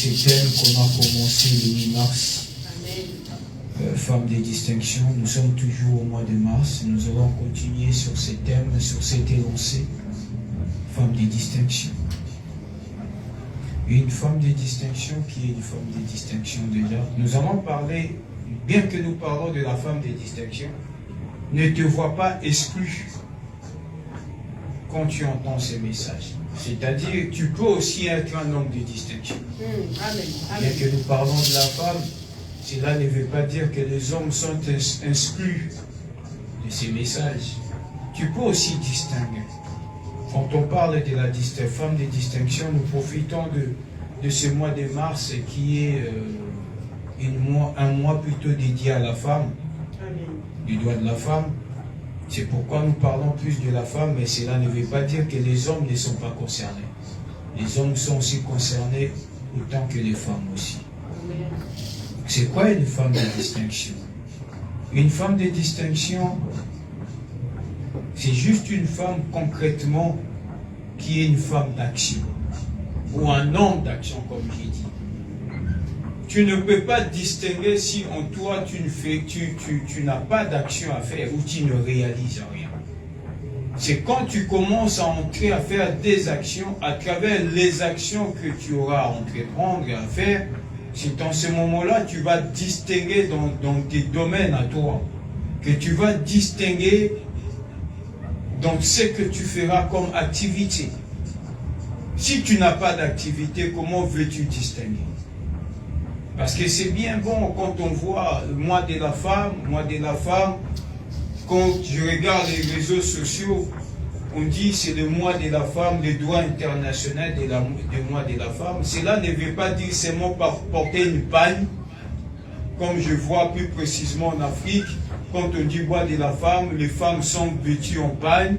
ce thème qu'on a commencé le 8 mars. Femmes de distinction, nous sommes toujours au mois de mars. Nous allons continuer sur ce thème, sur cet énoncé. Femme de distinction. Une femme de distinction qui est une femme de distinction déjà. Nous allons parler, bien que nous parlons de la femme de distinction, ne te vois pas exclu quand tu entends ces messages. C'est-à-dire, tu peux aussi être un homme de distinction. Amen. Bien que nous parlons de la femme, cela ne veut pas dire que les hommes sont exclus de ces messages. Tu peux aussi distinguer. Quand on parle de la femme de distinction, nous profitons de ce mois de mars qui est un mois plutôt dédié à la femme, du droit de la femme. C'est pourquoi nous parlons plus de la femme, mais cela ne veut pas dire que les hommes ne sont pas concernés. Les hommes sont aussi concernés autant que les femmes aussi. C'est quoi une femme de distinction? Une femme de distinction, c'est juste une femme concrètement qui est une femme d'action. Ou un homme d'action, comme j'ai dit. Tu ne peux pas distinguer si en toi tu n'as pas d'action à faire ou tu ne réalises rien. C'est quand tu commences à entrer à faire des actions, à travers les actions que tu auras à entreprendre et à faire, c'est en ce moment-là tu vas distinguer dans tes domaines à toi, que tu vas distinguer dans ce que tu feras comme activité. Si tu n'as pas d'activité, comment veux-tu distinguer? Parce que c'est bien bon quand on voit le mois de la femme, quand je regarde les réseaux sociaux, on dit c'est le mois de la femme, le droit international du mois de la femme. Cela ne veut pas dire seulement porter une pagne, comme je vois plus précisément en Afrique, quand on dit mois de la femme, les femmes sont vêtues en pagne,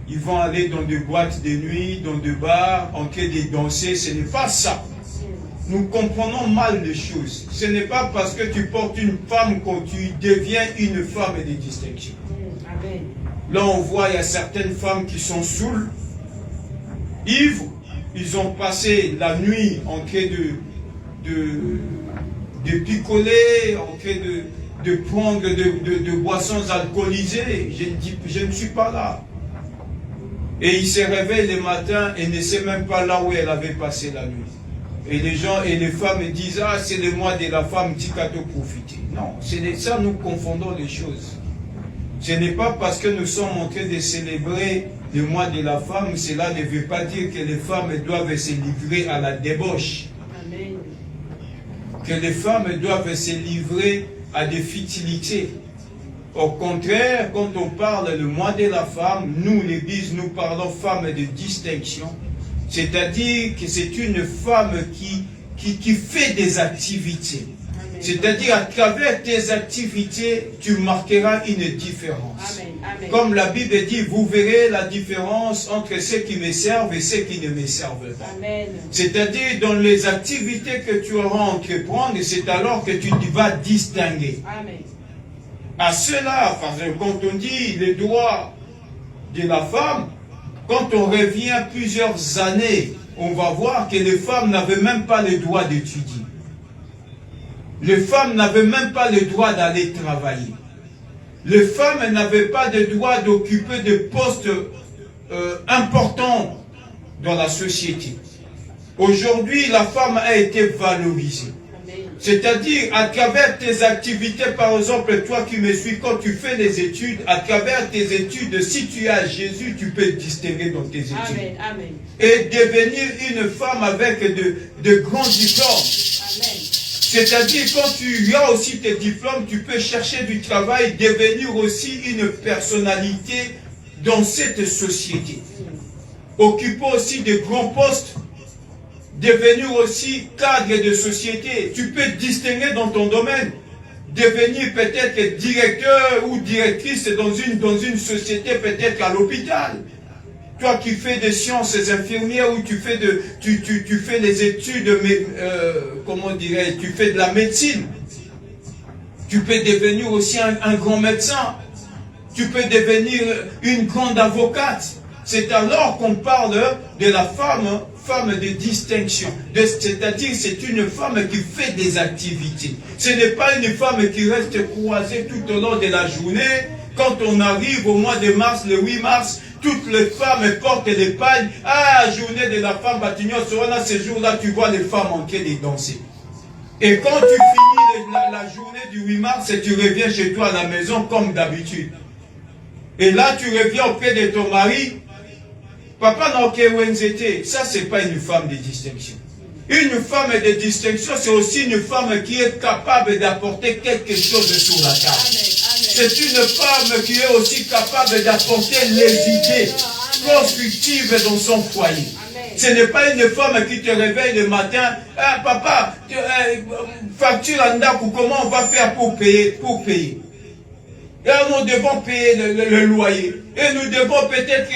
ils vont aller dans des boîtes de nuit, dans des bars, en train de danser, ce n'est pas ça. Nous comprenons mal les choses. Ce n'est pas parce que tu portes une femme que tu deviens une femme de distinction. Là, on voit, il y a certaines femmes qui sont saoules, ivres, ils ont passé la nuit en train de picoler, en train de prendre de boissons alcoolisées. Je ne suis pas là. Et il se réveille le matin et ne sait même pas là où elle avait passé la nuit. Et les gens et les femmes disent, ah, c'est le mois de la femme, tu as te profiter. Non, c'est ça, nous confondons les choses. Ce n'est pas parce que nous sommes en train de célébrer le mois de la femme, cela ne veut pas dire que les femmes doivent se livrer à la débauche. Amen. Que les femmes doivent se livrer à des futilités. Au contraire, quand on parle le mois de la femme, nous, l'Église, nous parlons femme de distinction. C'est-à-dire que c'est une femme qui fait des activités. C'est-à-dire à travers tes activités, tu marqueras une différence. Amen. Amen. Comme la Bible dit, vous verrez la différence entre ceux qui me servent et ceux qui ne me servent pas. C'est-à-dire dans les activités que tu auras à entreprendre, c'est alors que tu vas distinguer. Amen. À cela, parce que quand on dit les droits de la femme, quand on revient plusieurs années, on va voir que les femmes n'avaient même pas le droit d'étudier. Les femmes n'avaient même pas le droit d'aller travailler. Les femmes n'avaient pas le droit d'occuper des postes importants dans la société. Aujourd'hui, la femme a été valorisée. C'est-à-dire, à travers tes activités, par exemple, toi qui me suis, quand tu fais les études, à travers tes études, si tu as Jésus, tu peux te distinguer dans tes études. Amen. Amen. Et devenir une femme avec de grands diplômes. Amen. C'est-à-dire, quand tu as aussi tes diplômes, tu peux chercher du travail, devenir aussi une personnalité dans cette société. Occuper aussi de grands postes. Devenir aussi cadre de société. Tu peux te distinguer dans ton domaine. Devenir peut-être directeur ou directrice dans une société, peut-être à l'hôpital. Toi qui fais des sciences infirmières ou tu fais les études, comment dirais-je, tu fais de la médecine. Tu peux devenir aussi un grand médecin. Tu peux devenir une grande avocate. c'est alors qu'on parle de la femme de distinction. C'est-à-dire, c'est une femme qui fait des activités. Ce n'est pas une femme qui reste croisée tout au long de la journée. Quand on arrive au mois de mars, le 8 mars, toutes les femmes portent les pagnes. Ah, journée de la femme, ce jour-là, tu vois les femmes en train de danser. Et quand tu finis la journée du 8 mars, tu reviens chez toi à la maison comme d'habitude. Et là, tu reviens auprès de ton mari. Papa n'a aucun Wenzete. Ça, c'est pas une femme de distinction. Une femme de distinction, c'est aussi une femme qui est capable d'apporter quelque chose sur la table. C'est une femme qui est aussi capable d'apporter les idées constructives dans son foyer. Ce n'est pas une femme qui te réveille le matin. Ah, papa, facture en Ndaku, comment on va faire pour payer? Et nous devons payer le loyer. Et nous devons peut-être,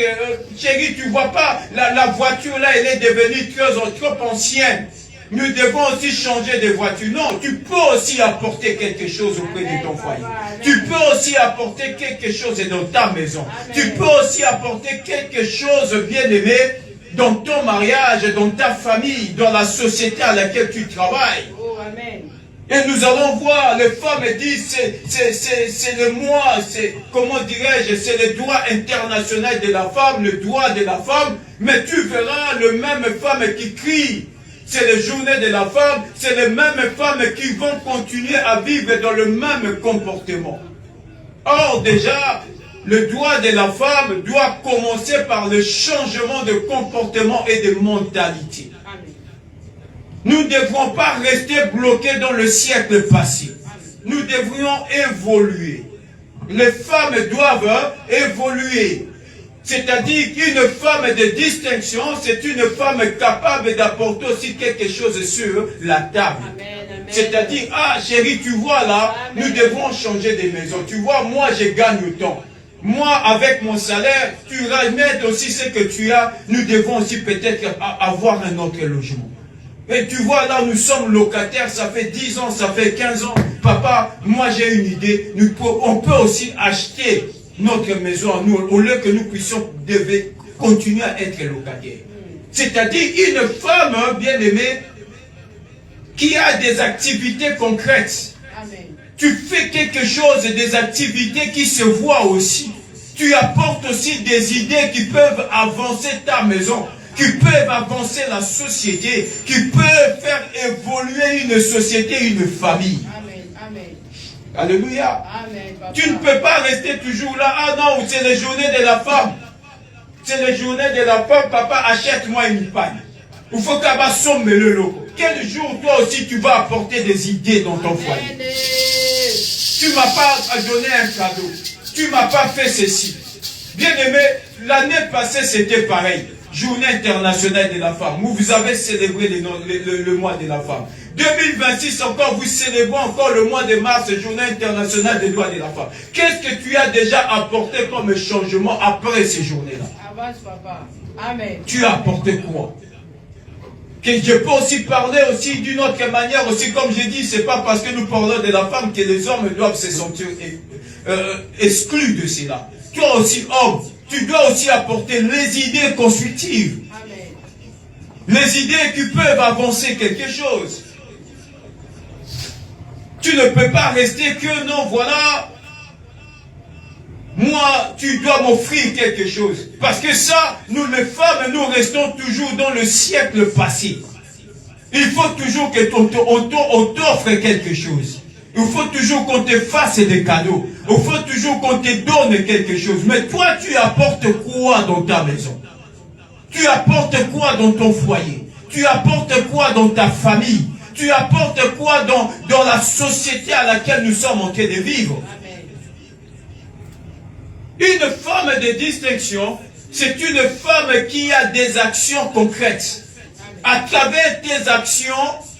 chérie, tu vois pas, la voiture là, elle est devenue trop ancienne. Nous devons aussi changer de voiture. Non, tu peux aussi apporter quelque chose auprès de ton foyer. Tu peux aussi apporter quelque chose dans ta maison. Tu peux aussi apporter quelque chose, bien aimé, dans ton mariage, dans ta famille, dans la société à laquelle tu travailles. Oh, amen. Et nous allons voir, les femmes disent, c'est le mois, c'est, comment dirais-je, c'est le droit international de la femme, le droit de la femme, mais tu verras le même femme qui crie. C'est les journées de la femme, c'est les mêmes femmes qui vont continuer à vivre dans le même comportement. Or déjà, le droit de la femme doit commencer par le changement de comportement et de mentalité. Nous ne devrons pas rester bloqués dans le siècle passé. Nous devrions évoluer. Les femmes doivent évoluer. C'est-à-dire qu'une femme de distinction, c'est une femme capable d'apporter aussi quelque chose sur la table. C'est-à-dire, ah chérie, tu vois là, nous devons changer de maison. Tu vois, moi je gagne autant. Moi, avec mon salaire, tu ramènes aussi ce que tu as. Nous devons aussi peut-être avoir un autre logement. Et tu vois, là, nous sommes locataires, ça fait 10 ans, ça fait 15 ans. Papa, moi j'ai une idée. On peut aussi acheter notre maison à nous, au lieu que nous puissions continuer à être locataires. C'est-à-dire une femme bien aimée qui a des activités concrètes. Amen. Tu fais quelque chose, des activités qui se voient aussi. Tu apportes aussi des idées qui peuvent avancer ta maison, qui peuvent avancer la société, qui peuvent faire évoluer une société, une famille. Amen. Amen. Alléluia. Amen, papa. Tu ne peux pas rester toujours là. Ah non, c'est les journées de la femme. C'est les journées de la femme. Papa, achète-moi une paille. Il faut qu'elle somme le logo. Quel jour toi aussi tu vas apporter des idées dans ton foyer? Tu ne m'as pas donné un cadeau. Tu ne m'as pas fait ceci. Bien aimé, l'année passée c'était pareil. Journée internationale de la femme. Vous avez célébré le mois de la femme. 2026 encore, vous célébrez encore le mois de mars, journée internationale des droits de la femme. Qu'est-ce que tu as déjà apporté comme changement après ces journées-là? Avance, papa. Amen. Tu as apporté quoi? Que je peux aussi parler aussi d'une autre manière aussi, comme j'ai dit, c'est pas parce que nous parlons de la femme que les hommes doivent se sentir exclus de cela. Toi aussi, homme, tu dois aussi apporter les idées constructives. Amen. Les idées qui peuvent avancer quelque chose. Tu ne peux pas rester que non, voilà. Moi, tu dois m'offrir quelque chose. Parce que ça, nous les femmes, nous restons toujours dans le siècle passé. Il faut toujours qu'on t'offre quelque chose. Il faut toujours qu'on te fasse des cadeaux. Il faut toujours qu'on te donne quelque chose. Mais toi, tu apportes quoi dans ta maison? Tu apportes quoi dans ton foyer? Tu apportes quoi dans ta famille? Tu apportes quoi dans la société à laquelle nous sommes en train de vivre? Une femme de distinction, c'est une femme qui a des actions concrètes. À travers tes actions,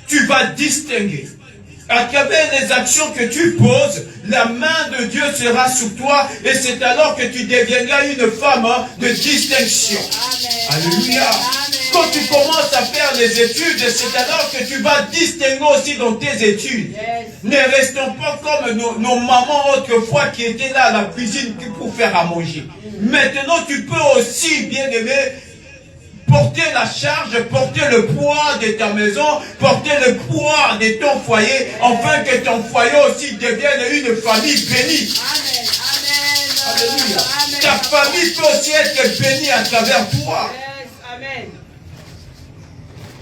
tu vas distinguer. À travers les actions que tu poses, la main de Dieu sera sur toi et c'est alors que tu deviendras une femme de distinction. Amen. Alléluia. Amen. Quand tu commences à faire les études, c'est alors que tu vas distinguer aussi dans tes études. Ne restons pas comme nos mamans autrefois qui étaient là à la cuisine pour faire à manger. Maintenant, tu peux aussi, bien aimé, porter la charge, porter le poids de ta maison, porter le poids de ton foyer, afin que ton foyer aussi devienne une famille bénie. Amen. Amen. Alléluia. Amen. Ta famille peut aussi être bénie à travers toi. Yes. Amen.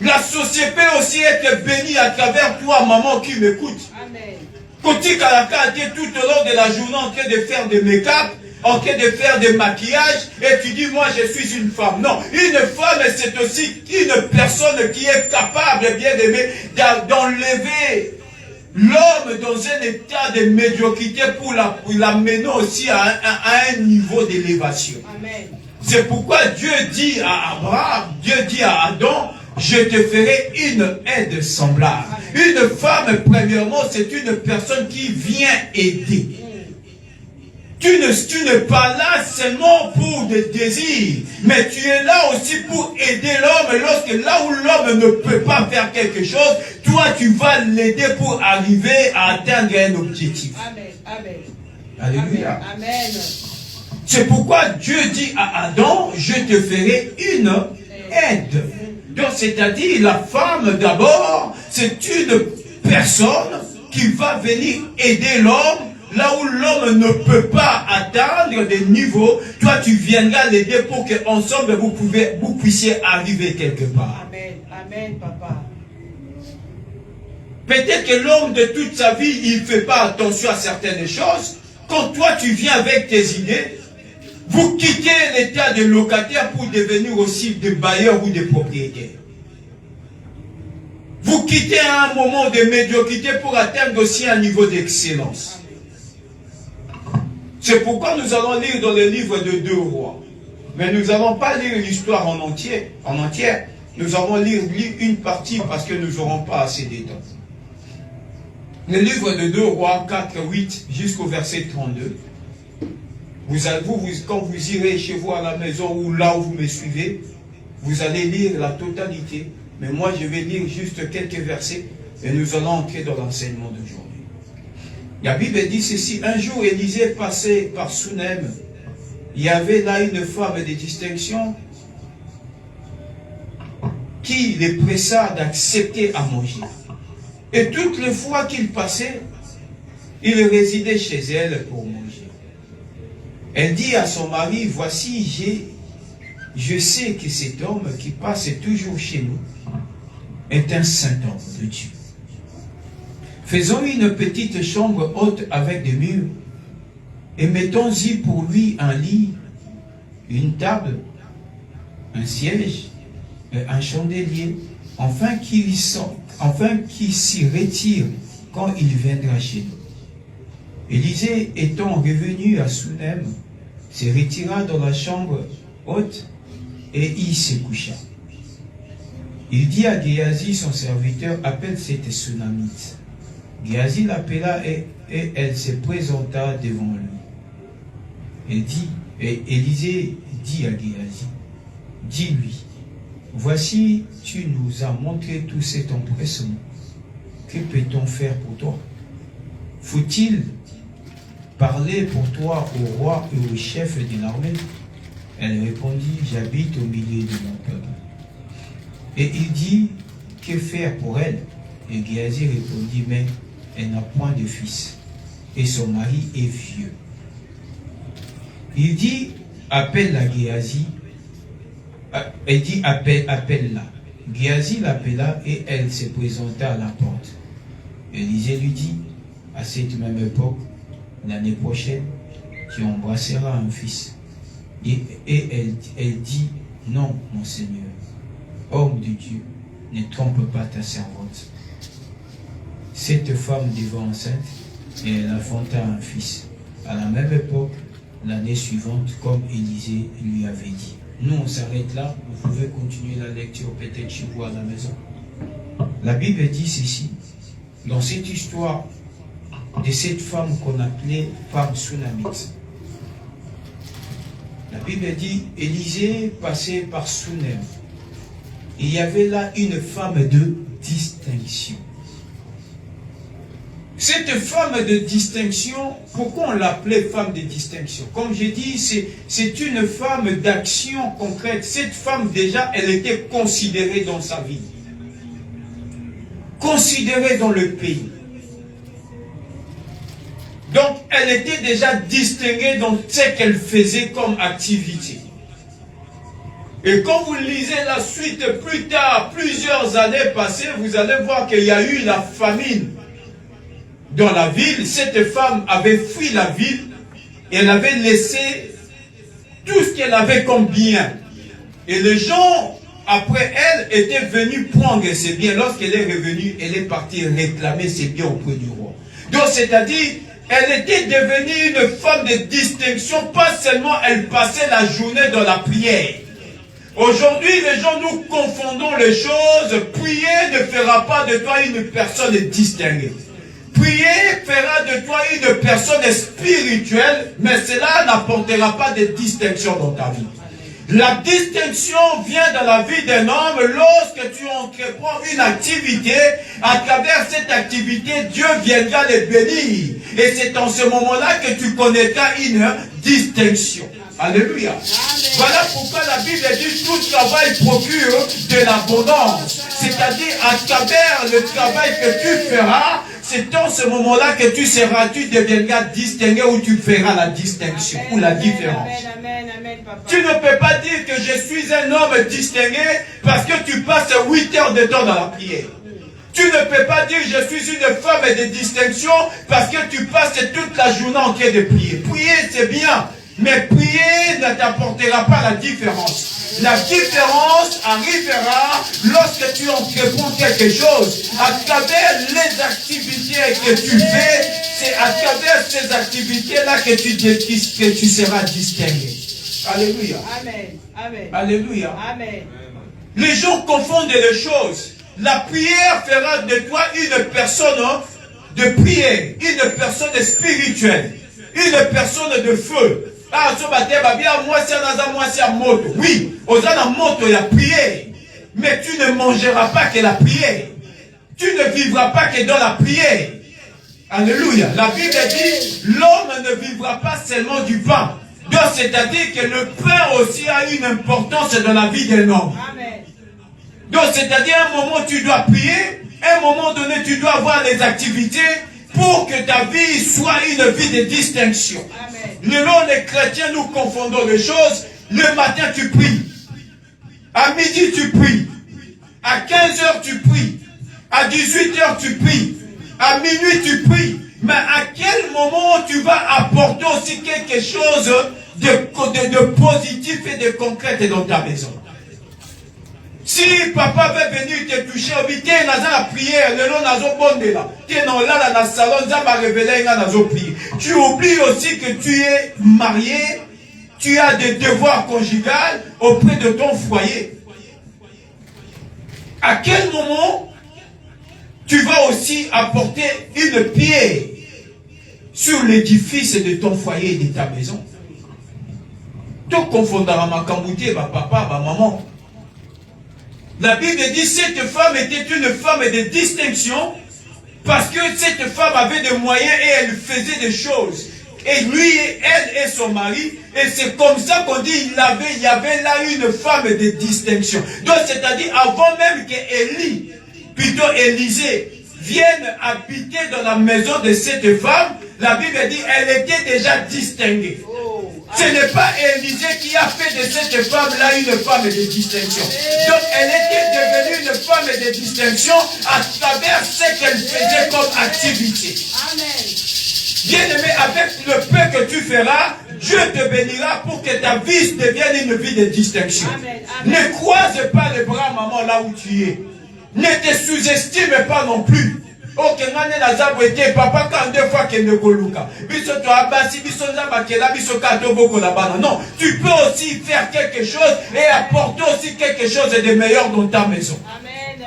La société peut aussi être bénie à travers toi, maman qui m'écoute. Amen. Quand tu es tout au long de la journée en train de faire des make-up, en train de faire des maquillages, et tu dis, moi je suis une femme. Non, une femme, c'est aussi une personne qui est capable, bien aimé, d'enlever l'homme dans un état de médiocrité pour l'amener aussi à un niveau d'élévation. Amen. C'est pourquoi Dieu dit à Abraham, Dieu dit à Adam, je te ferai une aide semblable. Une femme, premièrement, c'est une personne qui vient aider. Tu n'es pas là seulement pour des désirs, mais tu es là aussi pour aider l'homme. Lorsque là où l'homme ne peut pas faire quelque chose, toi tu vas l'aider pour arriver à atteindre un objectif. Amen. Amen. Alléluia. Amen. C'est pourquoi Dieu dit à Adam, je te ferai une aide. Donc c'est-à-dire la femme d'abord, c'est une personne qui va venir aider l'homme. Là où l'homme ne peut pas atteindre des niveaux, toi tu viendras l'aider pour qu'ensemble vous puissiez arriver quelque part. Amen. Amen, papa. Peut-être que l'homme de toute sa vie, il ne fait pas attention à certaines choses. Quand toi tu viens avec tes idées, vous quittez l'état de locataire pour devenir aussi des bailleurs ou des propriétaires. Vous quittez un moment de médiocrité pour atteindre aussi un niveau d'excellence. C'est pourquoi nous allons lire dans le livre de 2 rois. Mais nous n'allons pas lire l'histoire en entière. Nous allons lire une partie parce que nous n'aurons pas assez de temps. Le livre de 2 rois 4, 8 jusqu'au verset 32. Quand vous irez chez vous à la maison ou là où vous me suivez, vous allez lire la totalité. Mais moi je vais lire juste quelques versets et nous allons entrer dans l'enseignement d'aujourd'hui. La Bible dit ceci, un jour Élisée passait par Sunem. Il y avait là une femme de distinction qui les pressa d'accepter à manger. Et toutes les fois qu'il passait, il résidait chez elle pour manger. Elle dit à son mari, voici, je sais que cet homme qui passe toujours chez nous est un saint homme de Dieu. Faisons une petite chambre haute avec des murs et mettons-y pour lui un lit, une table, un siège et un chandelier, afin qu'il s'y retire quand il viendra chez nous. Élisée étant revenu à Sunem, se retira dans la chambre haute et y se coucha. Il dit à Géasi, son serviteur, appelle cette Sunamite. Géasi l'appela et elle se présenta devant lui. Et Élisée dit à Géasi, dis-lui, voici, tu nous as montré tout cet empressement. Que peut-on faire pour toi? Faut-il parler pour toi au roi et au chef de l'armée? Elle répondit, j'habite au milieu de mon peuple. Et il dit, que faire pour elle? Et Géasi répondit, mais elle n'a point de fils, et son mari est vieux. Il dit, appelle-la Géasi. Elle dit, appelle-la. Géasi l'appela et elle se présenta à la porte. Élisée lui dit, à cette même époque, l'année prochaine, tu embrasseras un fils. Et elle dit, non, mon Seigneur, homme de Dieu, ne trompe pas ta servante. Cette femme devint enceinte et elle enfanta un fils. À la même époque, l'année suivante, comme Élisée lui avait dit. Nous, on s'arrête là. Vous pouvez continuer la lecture peut-être chez vous à la maison. La Bible dit ceci. Dans cette histoire de cette femme qu'on appelait femme Sunamite. La Bible dit, Élisée passait par Sunem. il y avait là une femme de distinction. Cette femme de distinction, pourquoi on l'appelait femme de distinction? Comme j'ai dit, c'est une femme d'action concrète. Cette femme, déjà, elle était considérée dans sa vie. Considérée dans le pays. Donc, elle était déjà distinguée dans ce qu'elle faisait comme activité. Et quand vous lisez la suite plus tard, plusieurs années passées, vous allez voir qu'il y a eu la famine dans la ville. Cette femme avait fui la ville et elle avait laissé tout ce qu'elle avait comme bien. Et les gens, après elle, étaient venus prendre ses biens. Lorsqu'elle est revenue, elle est partie réclamer ses biens auprès du roi. Donc, c'est-à-dire, elle était devenue une femme de distinction. Pas seulement elle passait la journée dans la prière. Aujourd'hui, les gens, nous confondons les choses. Prier ne fera pas de toi une personne distinguée. Prier fera de toi une personne spirituelle, mais cela n'apportera pas de distinction dans ta vie. La distinction vient dans la vie d'un homme lorsque tu entreprends une activité. À travers cette activité, Dieu viendra les bénir. Et c'est en ce moment-là que tu connaîtras une distinction. Alléluia. Amen. Voilà pourquoi la Bible dit tout travail procure de l'abondance. C'est-à-dire à travers le travail que tu feras, c'est en ce moment-là que tu deviendras distingué ou tu feras la distinction ou la différence. Amen, papa. Tu ne peux pas dire que je suis un homme distingué parce que tu passes 8 heures de temps dans la prière. Tu ne peux pas dire je suis une femme de distinction parce que tu passes toute la journée en train de prier. Prier c'est bien. Mais prier ne t'apportera pas la différence. La différence arrivera lorsque tu entreprends quelque chose. À travers les activités que tu fais, c'est à travers ces activités-là que tu seras distingué. Alléluia. Amen. Amen. Alléluia. Amen. Les gens confondent les choses. La prière fera de toi une personne de prière, une personne spirituelle, une personne de feu. Ah, oui, osana moto ya prière, mais tu ne mangeras pas que la prière. Tu ne vivras pas que dans la prière. Alléluia. La Bible dit, l'homme ne vivra pas seulement du pain. Donc, c'est-à-dire que le pain aussi a une importance dans la vie d'un homme. Amen. Donc, c'est-à-dire, à un moment, tu dois prier, à un moment donné, tu dois avoir les activités pour que ta vie soit une vie de distinction. Amen. Les chrétiens, nous confondons les choses. Le matin, tu pries. À midi, tu pries. À 15h, tu pries. À 18h, tu pries. À minuit, tu pries. Mais à quel moment tu vas apporter aussi quelque chose de positif et de concret dans ta maison? Si papa veut venir te toucher, t'es dans la prière, le long nazo bondela, t'es dans la salon, zamba révélé nazo prier. Tu oublies aussi que tu es marié, tu as des devoirs conjugaux auprès de ton foyer. À quel moment tu vas aussi apporter une pierre sur l'édifice de ton foyer et de ta maison? Tu confondras ma cambouté, ma papa, ma maman. La Bible dit que cette femme était une femme de distinction parce que cette femme avait des moyens et elle faisait des choses. Et lui, elle et son mari, et c'est comme ça qu'on dit il y avait là une femme de distinction. Donc c'est-à-dire avant même qu'Élie, plutôt Élisée, vienne habiter dans la maison de cette femme, la Bible dit elle était déjà distinguée. Ce n'est pas Élisée qui a fait de cette femme-là une femme de distinction. Donc elle était devenue une femme de distinction à travers ce qu'elle faisait comme activité. Amen. Bien-aimé, avec le peu que tu feras, Dieu te bénira pour que ta vie devienne une vie de distinction. Amen. Amen. Ne croise pas les bras, maman, là où tu es. Ne te sous-estime pas non plus. Ok, papa, quand 2 fois qu'il ne coluka. Non, tu peux aussi faire quelque chose et apporter aussi quelque chose de meilleur dans ta maison. Amen.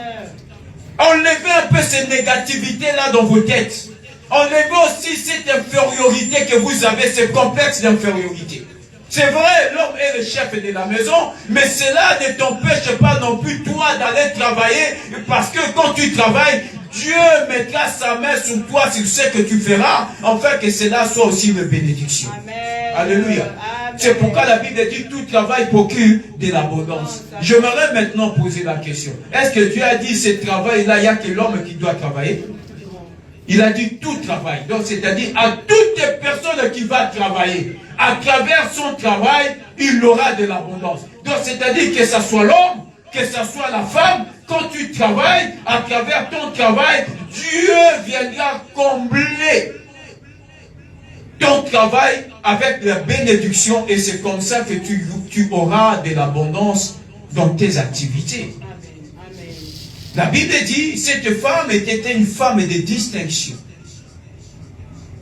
Enlevez un peu ces négativités-là dans vos têtes. Enlevez aussi cette infériorité que vous avez, ce complexe d'infériorité. C'est vrai, l'homme est le chef de la maison, mais cela ne t'empêche pas non plus, toi, d'aller travailler, parce que quand tu travailles, Dieu mettra sa main sur toi, sur ce que tu feras, afin que cela soit aussi une bénédiction. Amen. Alléluia. Amen. C'est pourquoi la Bible dit tout travail procure de l'abondance. J'aimerais maintenant poser la question. Est-ce que Dieu a dit ce travail-là, il n'y a que l'homme qui doit travailler? Il a dit tout travail. Donc c'est-à-dire à toute personne qui va travailler, à travers son travail, il aura de l'abondance. Donc c'est-à-dire que ce soit l'homme, que ce soit la femme, quand tu travailles, à travers ton travail, Dieu viendra combler ton travail avec la bénédiction, et c'est comme ça que tu auras de l'abondance dans tes activités. Amen. La Bible dit, cette femme était une femme de distinction.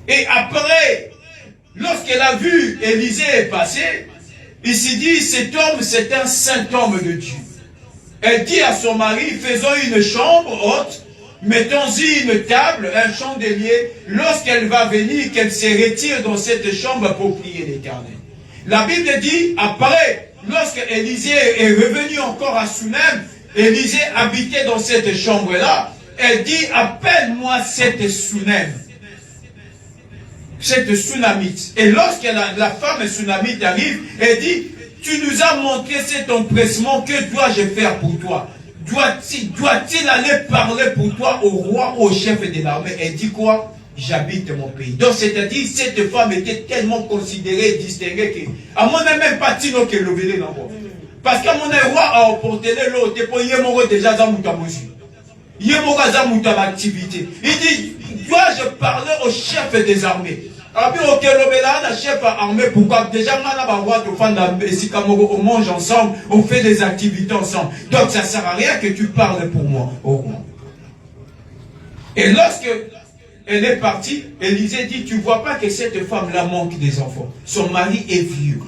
Et après, lorsqu'elle a vu Élisée passer, il s'est dit, cet homme, c'est un saint homme de Dieu. Elle dit à son mari, faisons une chambre haute, mettons-y une table, un chandelier, lorsqu'elle va venir, qu'elle se retire dans cette chambre pour prier l'Éternel. La Bible dit, après, lorsque Élisée est revenu encore à Sunem, Élisée habitait dans cette chambre-là, elle dit, appelle-moi cette Sunem, cette Sunamite. Et lorsque la femme Sunamite arrive, elle dit, tu nous as montré cet empressement, que dois-je faire pour toi? Doit-il aller parler pour toi au roi, au chef de l'armée? Elle dit quoi? J'habite mon pays. Donc c'est-à-dire, cette femme était tellement considérée, distinguée, que, à mon avis, même pas Tino qui le venait dans moi. Parce qu'à mon avis, roi a emporté l'autre, pour y avoir déjà dans mon mesure. Il y a mon activité. Il dit, dois-je parler au chef des armées? Chef armé, pourquoi déjà on mange ensemble, on fait des activités ensemble. Donc ça ne sert à rien que tu parles pour moi. Et lorsque elle est partie, Élisée dit, tu ne vois pas que cette femme-là manque des enfants. Son mari est vieux.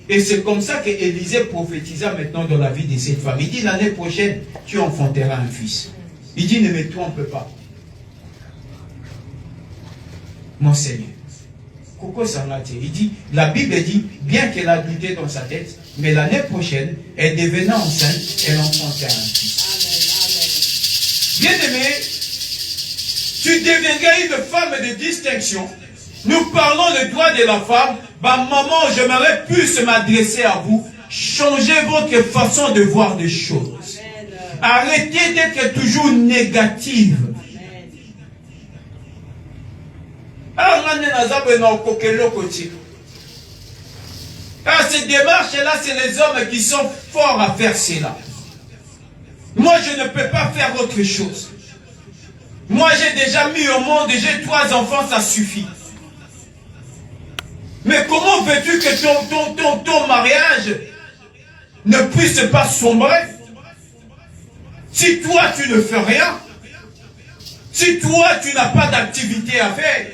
Et c'est comme ça que Élisée prophétisa maintenant dans la vie de cette femme. Il dit, l'année prochaine, tu enfanteras un fils. Il dit, ne me trompe pas. Mon Seigneur. Il dit, la Bible dit, bien qu'elle a douté dans sa tête, mais l'année prochaine, elle devenait enceinte, elle enfantait un fils. Bien-aimé, tu deviendras une femme de distinction. Nous parlons le droit de la femme. Bah, maman, j'aimerais plus m'adresser à vous. Changez votre façon de voir des choses. Arrêtez d'être toujours négative. Ces démarches-là, c'est les hommes qui sont forts à faire cela. Moi, je ne peux pas faire autre chose. Moi, j'ai déjà mis au monde, j'ai 3 enfants, ça suffit. Mais comment veux-tu que ton mariage ne puisse pas sombrer? Si toi, tu ne fais rien, si toi, tu n'as pas d'activité à faire,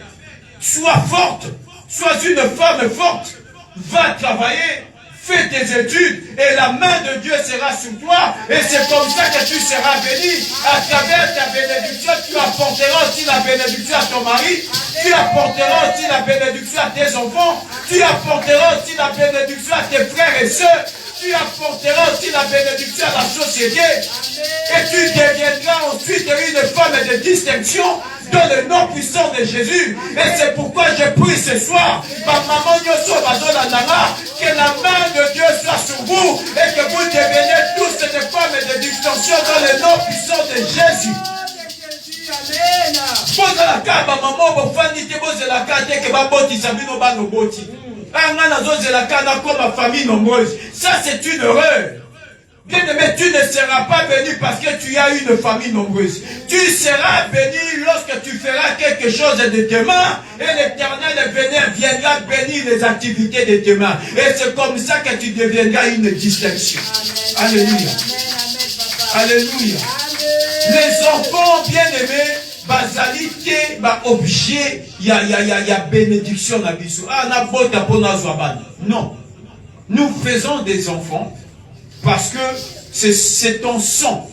sois forte, sois une femme forte, va travailler, fais tes études et la main de Dieu sera sur toi et c'est comme ça que tu seras béni. À travers ta bénédiction, tu apporteras aussi la bénédiction à ton mari, tu apporteras aussi la bénédiction à tes enfants, tu apporteras aussi la bénédiction à tes frères et sœurs, tu apporteras aussi la bénédiction à la société et tu deviendras ensuite une femme de distinction dans le nom puissant de Jésus. Et c'est pourquoi je prie ce soir, ma maman que la main de Dieu soit sur vous et que vous deveniez tous des femmes de distinction dans le nom puissant de Jésus. Ça c'est une erreur. Bien-aimé, tu ne seras pas béni parce que tu as une famille nombreuse. Tu seras béni lorsque tu feras quelque chose de tes mains et l'Éternel viendra bénir les activités de tes mains. Et c'est comme ça que tu deviendras une distinction. Amen. Alléluia. Amen, Alléluia. Amen. Les enfants bien-aimés, bazalité, objet, il y a bénédiction dans bisou. Non. Nous faisons des enfants parce que c'est ton sang.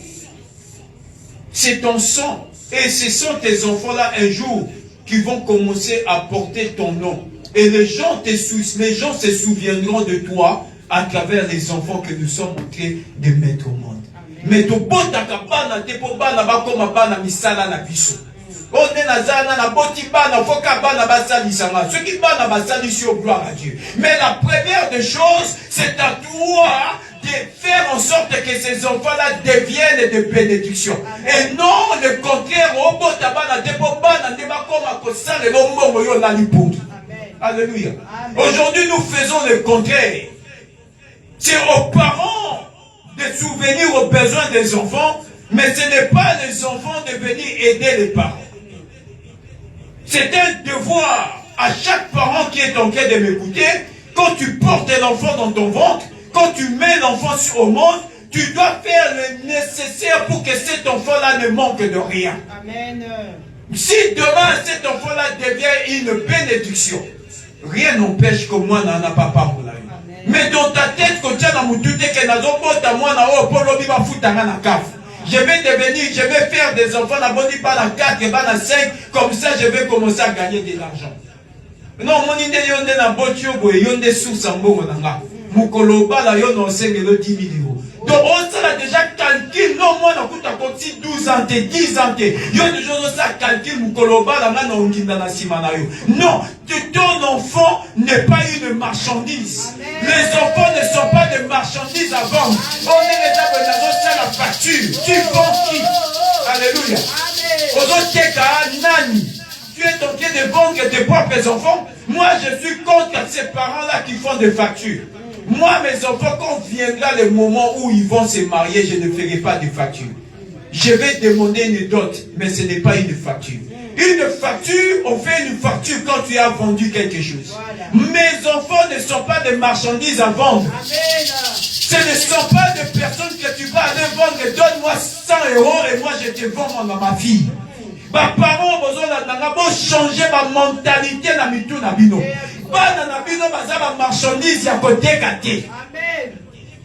C'est ton sang. Et ce sont tes enfants-là un jour qui vont commencer à porter ton nom. Et les gens se souviendront de toi à travers les enfants que nous sommes en train de mettre au monde. Mais to botaka bana te po bana bakoma bana misala na biso. On est na boti bana foka bana basalisanga. Ce qui bana basalisi au gloire à Dieu. Mais la première des choses, c'est à toi de faire en sorte que ces enfants-là deviennent de bénédictions. Et non le contraire. Alléluia. Aujourd'hui, nous faisons le contraire. C'est aux parents de souvenir aux besoins des enfants, mais ce n'est pas les enfants de venir aider les parents. C'est un devoir à chaque parent qui est en train de m'écouter. Quand tu portes l'enfant dans ton ventre, quand tu mets l'enfant au monde, tu dois faire le nécessaire pour que cet enfant-là ne manque de rien. Amen. Si demain cet enfant-là devient une bénédiction, rien n'empêche que moi n'en a pas parlé. Mais dans ta tête, quand tu as dans mon doute que je vais devenir, je vais faire des enfants, la bonne pas la 4, la 5, comme ça je vais commencer à gagner de l'argent. Non, mon idée yonde na botio boy yonde sous sambo nanga. Mukolo bala yon enseigne le 10 millions. Donc on s'est déjà calcul, non moi na kuta koti 12 ans, 10 ans. Yon de choses ça calcul mukolo bala na onginda na simana yo. Non, ton enfant n'est pas une marchandise. Amen. Les enfants ne sont pas des marchandises à vendre. On est les abonnés à la facture. Tu vends qui? Alléluia. Nani. Tu es en train de vendre tes propres enfants. Moi, je suis contre ces parents-là qui font des factures. Moi, mes enfants, quand viendra le moment où ils vont se marier, je ne ferai pas de facture. Je vais demander une dot, mais ce n'est pas une facture. Une facture, on fait une facture quand tu as vendu quelque chose. Voilà. Mes enfants ne sont pas des marchandises à vendre. Amen. Ce ne sont pas des personnes que tu vas aller vendre. Donne-moi 100 euros et moi je te vends ma fille. Mes parents ont changé ma mentalité dans mitou na bino. Bana na bino baza ba marchandise ya côté gâté. Amen.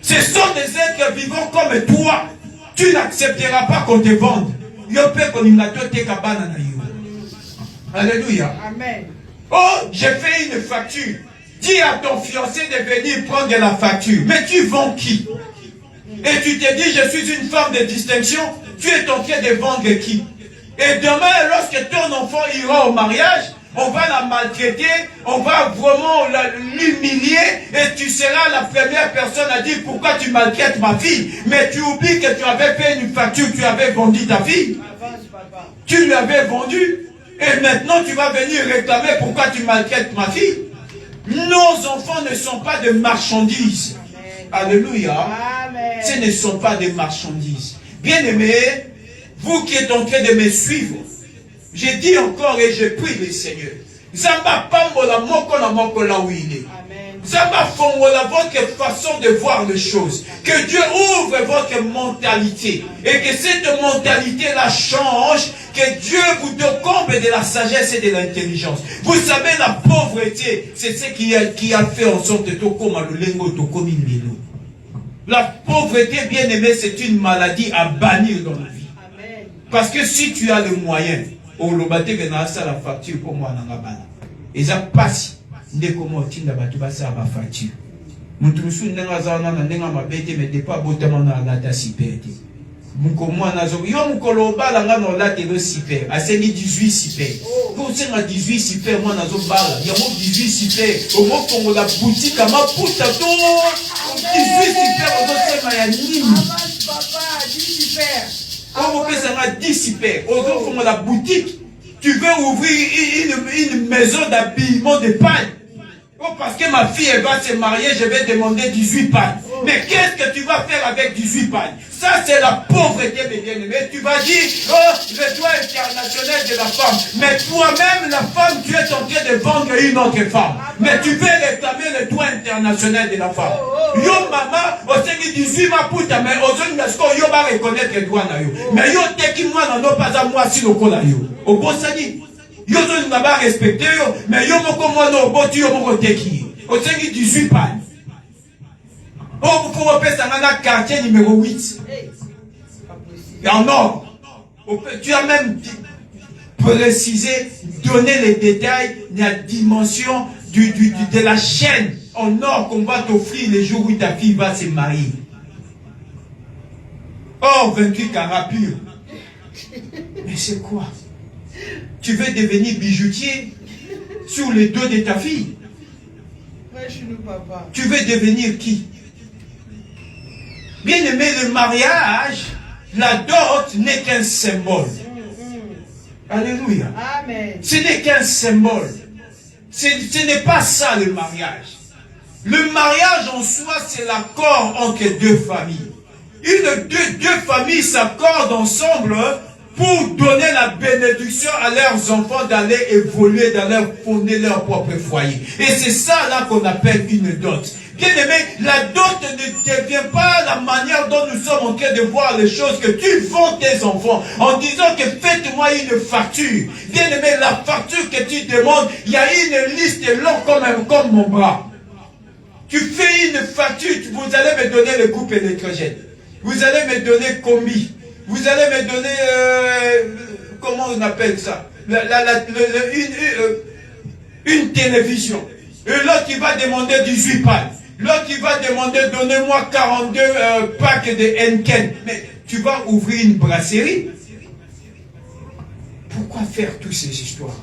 Ce sont des êtres vivants comme toi. Tu n'accepteras pas qu'on te vende. Yo pe konimlato te kabana na yo. Alléluia. Amen. Oh, j'ai fait une facture. Dis à ton fiancé de venir prendre la facture. Mais tu vends qui? Et tu te dis, je suis une femme de distinction. Tu es en train de vendre qui? Et demain, lorsque ton enfant ira au mariage, on va la maltraiter, on va vraiment l'humilier, et tu seras la première personne à dire pourquoi tu maltraites ma fille. Mais tu oublies que tu avais fait une facture, tu avais vendu ta fille. Tu lui avais vendu. Et maintenant, tu vas venir réclamer pourquoi tu maltraites ma fille. Nos enfants ne sont pas des marchandises. Amen. Alléluia. Amen. Ce ne sont pas des marchandises. Bien-aimés, vous qui êtes en train de me suivre, je dis encore et je prie le Seigneur. Zamba pambola moko na moko là où il est. Zamba fongola votre façon de voir les choses. Que Dieu ouvre votre mentalité. Et que cette mentalité-là change. Que Dieu vous comble de la sagesse et de l'intelligence. Vous savez, la pauvreté, c'est ce qui a fait en sorte que la pauvreté, bien aimé, c'est une maladie à bannir dans la vie. Amen. Parce que si tu as le moyen, on le battait que la facture pour moi, et ça passe. Dès comment tu n'as pas ça ma facture. Nous tous nous n'avons pas bête, mais des pas botamment dans la data si perte. Mon comment nazo yo mukoloba la ngano la telo super. Aseni 18 super. Quand c'est à 18 super moi nazo bala. Ya mo 18 super. Au mo kongo la boutique ma puta to 18 super au sema ya nini. Papa 10 super. Comment pesa nga 10 super. Au kongo la boutique. Tu veux ouvrir une maison d'habillement de paille. Oh, parce que ma fille elle va se marier, je vais demander 18 pagnes. Oh. Mais qu'est-ce que tu vas faire avec 18 pagnes? Ça c'est la pauvreté, mes bien-aimés. Tu vas dire, oh, le droit international de la femme. Mais toi-même, la femme, tu es en train de vendre une autre femme. Mais tu veux réclamer le droit international de la femme. Yo maman, on s'est dit 18 ma puta, mais aux autres, yo va reconnaître le droit na yo. Mais yo teki moi n'en pas à moi si le cola yo. Au bon sani. Yo ne va pas respecter yo, mais yo moko moi no boti yo moko teki. Au 18 pannes. Oh, vous pouvez faire ça dans le quartier numéro 8. Et en or, tu as même précisé, donné les détails de la dimension de la chaîne en or qu'on va t'offrir le jour où ta fille va se marier. Or 28 carats purs. Mais c'est quoi? Tu veux devenir bijoutier sur les dos de ta fille? Papa. Tu veux devenir qui? Bien aimé, le mariage, la dot n'est qu'un symbole. Alléluia. Amen. Ce n'est qu'un symbole. Ce n'est pas ça le mariage. Le mariage en soi, c'est l'accord entre deux familles. Deux familles s'accordent ensemble pour donner la bénédiction à leurs enfants d'aller évoluer, d'aller fonder leur propre foyer. Et c'est ça là qu'on appelle une dot. Bien aimé, la dot ne devient pas la manière dont nous sommes en train de voir les choses, que tu vends tes enfants en disant que faites-moi une facture. Bien aimé, la facture que tu demandes, il y a une liste longue comme mon bras. Tu fais une facture, vous allez me donner le groupe électrogène. Vous allez me donner commis. Vous allez me donner, comment on appelle ça, une télévision. Et l'autre qui va demander 18 pales. L'autre qui va demander, donnez-moi 42 packs de Henken. Mais tu vas ouvrir une brasserie. Pourquoi faire toutes ces histoires?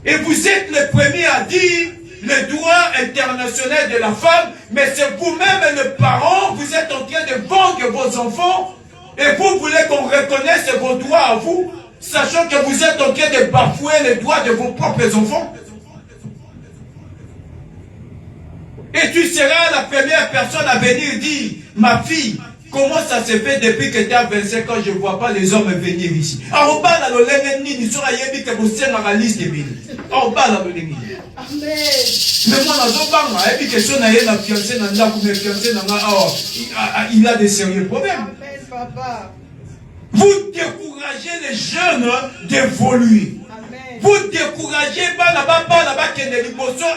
Et vous êtes les premiers à dire le droit international de la femme, mais c'est vous-même les parents, vous êtes en train de vendre vos enfants. Et vous voulez qu'on reconnaisse vos droits à vous, sachant que vous êtes en train de bafouer les droits de vos propres enfants. Et tu seras la première personne à venir dire, ma fille, comment ça se fait depuis que tu as 25 ans, je ne vois pas les hommes venir ici. Amen. Mais moi, il a des sérieux problèmes. Amen, papa. Vous découragez les jeunes d'évoluer. Vous découragez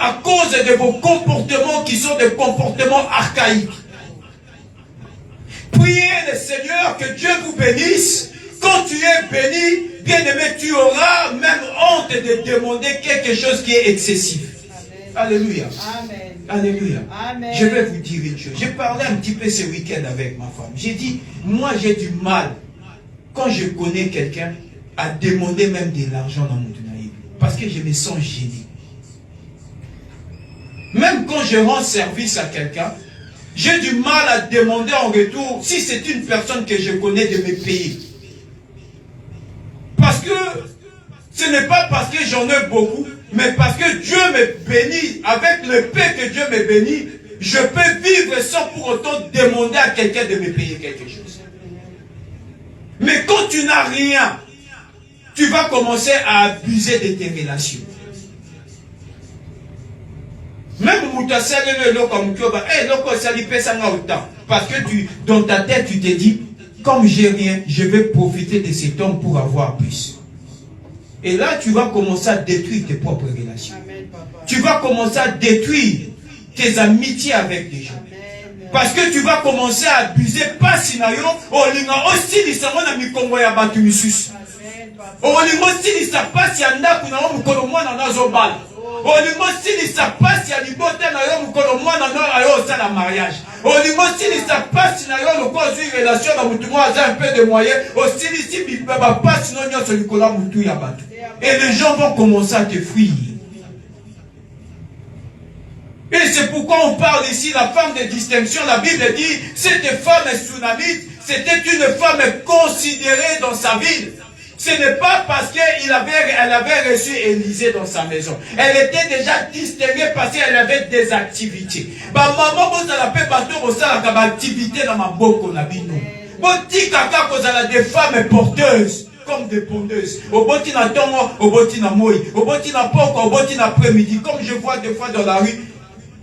à cause de vos comportements qui sont des comportements archaïques. Priez le Seigneur que Dieu vous bénisse. Quand tu es béni, bien aimé, tu auras même honte de demander quelque chose qui est excessif. Amen. Alléluia. Amen. Alléluia. Amen. Je vais vous dire une chose. J'ai parlé un petit peu ce week-end avec ma femme. J'ai dit, moi j'ai du mal, quand je connais quelqu'un, à demander même de l'argent dans mon tunaï. Parce que je me sens gêné. Même quand je rends service à quelqu'un, j'ai du mal à demander en retour, si c'est une personne que je connais, de me payer. Parce que ce n'est pas parce que j'en ai beaucoup, mais parce que Dieu me bénit. Avec le paix que Dieu me bénit, je peux vivre sans pour autant demander à quelqu'un de me payer quelque chose. Mais quand tu n'as rien, tu vas commencer à abuser de tes relations. Même parce que dans ta tête, tu te dis, comme j'ai rien, je vais profiter de cet homme pour avoir plus. Et là, tu vas commencer à détruire tes propres relations. Amen, papa. Tu vas commencer à détruire tes amitiés avec les gens. Amen. Parce que tu vas commencer à abuser, pas sinayo, olinga aussi lisamo na mikongo ya batu misusu. Amen, papa. Olingo silisa pasi ya ndaku na yo mukolo mwana nazobala. Olingo silisa pasi ya libota na yo mukolo mwana no ayo osala mariage. Olingo silisa pasi na yo loko ozwi relation na mutu mwa aza un peu de moyen. Osilisi bibaba pasi no nyonso likolo ya mutu ya batu. Et les gens vont commencer à te fuir. Et c'est pourquoi on parle ici la femme de distinction. La Bible dit, cette femme Sunamite, c'était une femme considérée dans sa ville. Ce n'est pas parce qu'elle avait reçu Élisée dans sa maison. Elle était déjà distinguée parce qu'elle avait des activités. Bah maman, vous avez fait bateau au sein de l'activité dans ma boko na bino. Bon ti kaka cause à des femmes porteuses. Comme des pondeuses. Au boti na tongo, au boti na moi, au boti na poko, au boti na après-midi. Comme je vois des fois dans la rue,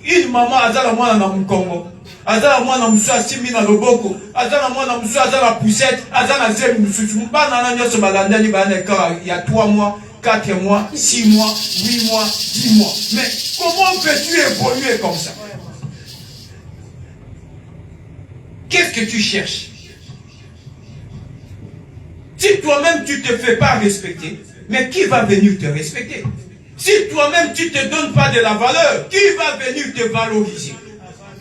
une maman azala mwana na mukongo, azala mwana musu asimi na loboko, azala mwana musu azala poussette, azala zemi musu. Mbana na nyoso balandani baneka il y a 3 mois, 4 mois, 6 mois, 8 mois, 10 mois. Mais comment peux-tu évoluer comme ça? Qu'est-ce que tu cherches? Si toi-même tu ne te fais pas respecter, mais qui va venir te respecter? Si toi-même tu ne te donnes pas de la valeur, qui va venir te valoriser?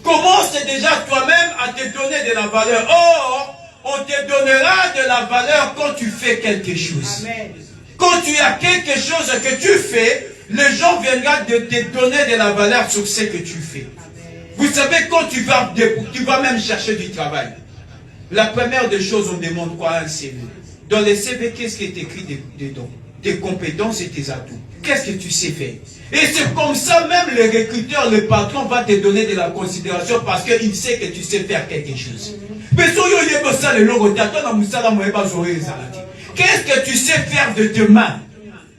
Commence déjà toi-même à te donner de la valeur. Or, on te donnera de la valeur quand tu fais quelque chose. Amen. Quand tu as quelque chose que tu fais, les gens viendront de te donner de la valeur sur ce que tu fais. Vous savez, quand tu vas même chercher du travail, la première des choses, on demande quoi? Un CV. Dans le CV, qu'est-ce qui est écrit dedans? Tes compétences et tes atouts. Qu'est-ce que tu sais faire? Et c'est comme ça, même le recruteur, le patron va te donner de la considération parce qu'il sait que tu sais faire quelque chose. Mais qu'est-ce que tu sais faire de tes mains?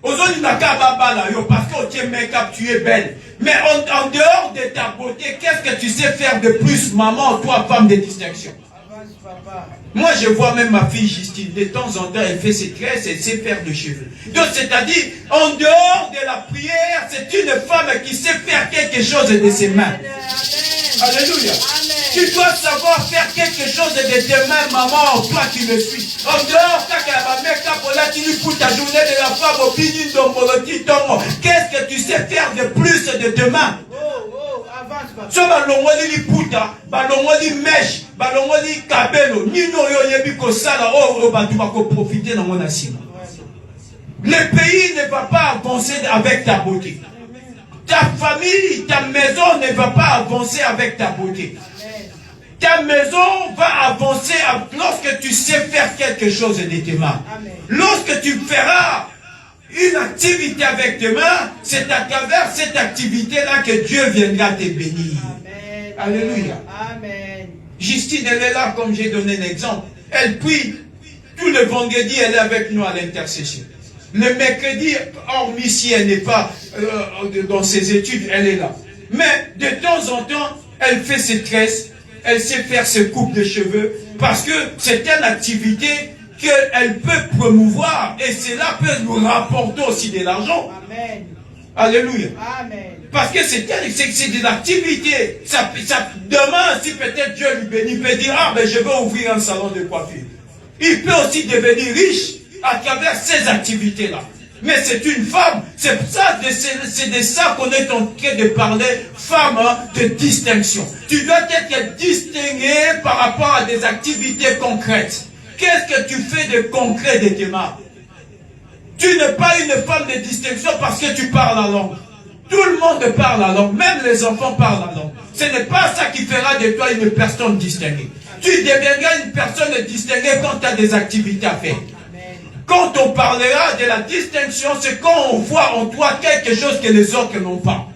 Parce qu'on tient make-up, tu es belle. Mais en dehors de ta beauté, qu'est-ce que tu sais faire de plus, maman, toi, femme de distinction? Avance, papa. Moi, je vois même ma fille Justine, de temps en temps, elle fait ses tresses, elle sait faire des cheveux. Donc, c'est-à-dire, en dehors de la prière, c'est une femme qui sait faire quelque chose de ses mains. Amen. Alléluia. Amen. Tu dois savoir faire quelque chose de tes mains, maman, toi qui me suis. En dehors, ta journée de la femme au qu'est-ce que tu sais faire de plus de tes mains? Oh, avance, papa. So balongoli liputa, balongoli mèche, balongoli kabelo, nino yo yebi ko sala o batu bako profiter na mona sima. Le pays ne va pas avancer avec ta beauté. Ta famille, ta maison ne va pas avancer avec ta beauté. Ta maison va avancer lorsque tu sais faire quelque chose de tes mains. Lorsque tu feras une activité avec tes mains, c'est à travers cette activité-là que Dieu viendra te bénir. Amen. Alléluia. Amen. Justine, elle est là, comme j'ai donné un exemple. Elle prie. Tout le vendredi, elle est avec nous à l'intercession. Le mercredi, hormis si elle n'est pas dans ses études, elle est là. Mais de temps en temps, elle fait ses tresses, elle sait faire ses coupes de cheveux, parce que c'est une activité qu'elle peut promouvoir, et cela peut nous rapporter aussi de l'argent. Amen. Alléluia. Amen. Parce que c'est des activités. Demain, si peut-être Dieu lui bénit, il peut dire, ah ben je vais ouvrir un salon de coiffure. Il peut aussi devenir riche à travers ces activités-là. Mais c'est une femme. C'est de ça qu'on est en train de parler, femme de distinction. Tu dois être distingué par rapport à des activités concrètes. Qu'est-ce que tu fais de concret de tes mains? Tu n'es pas une femme de distinction parce que tu parles la langue. Tout le monde parle la langue, même les enfants parlent la langue. Ce n'est pas ça qui fera de toi une personne distinguée. Tu deviendras une personne distinguée quand tu as des activités à faire. Quand on parlera de la distinction, c'est quand on voit en toi quelque chose que les autres n'ont pas.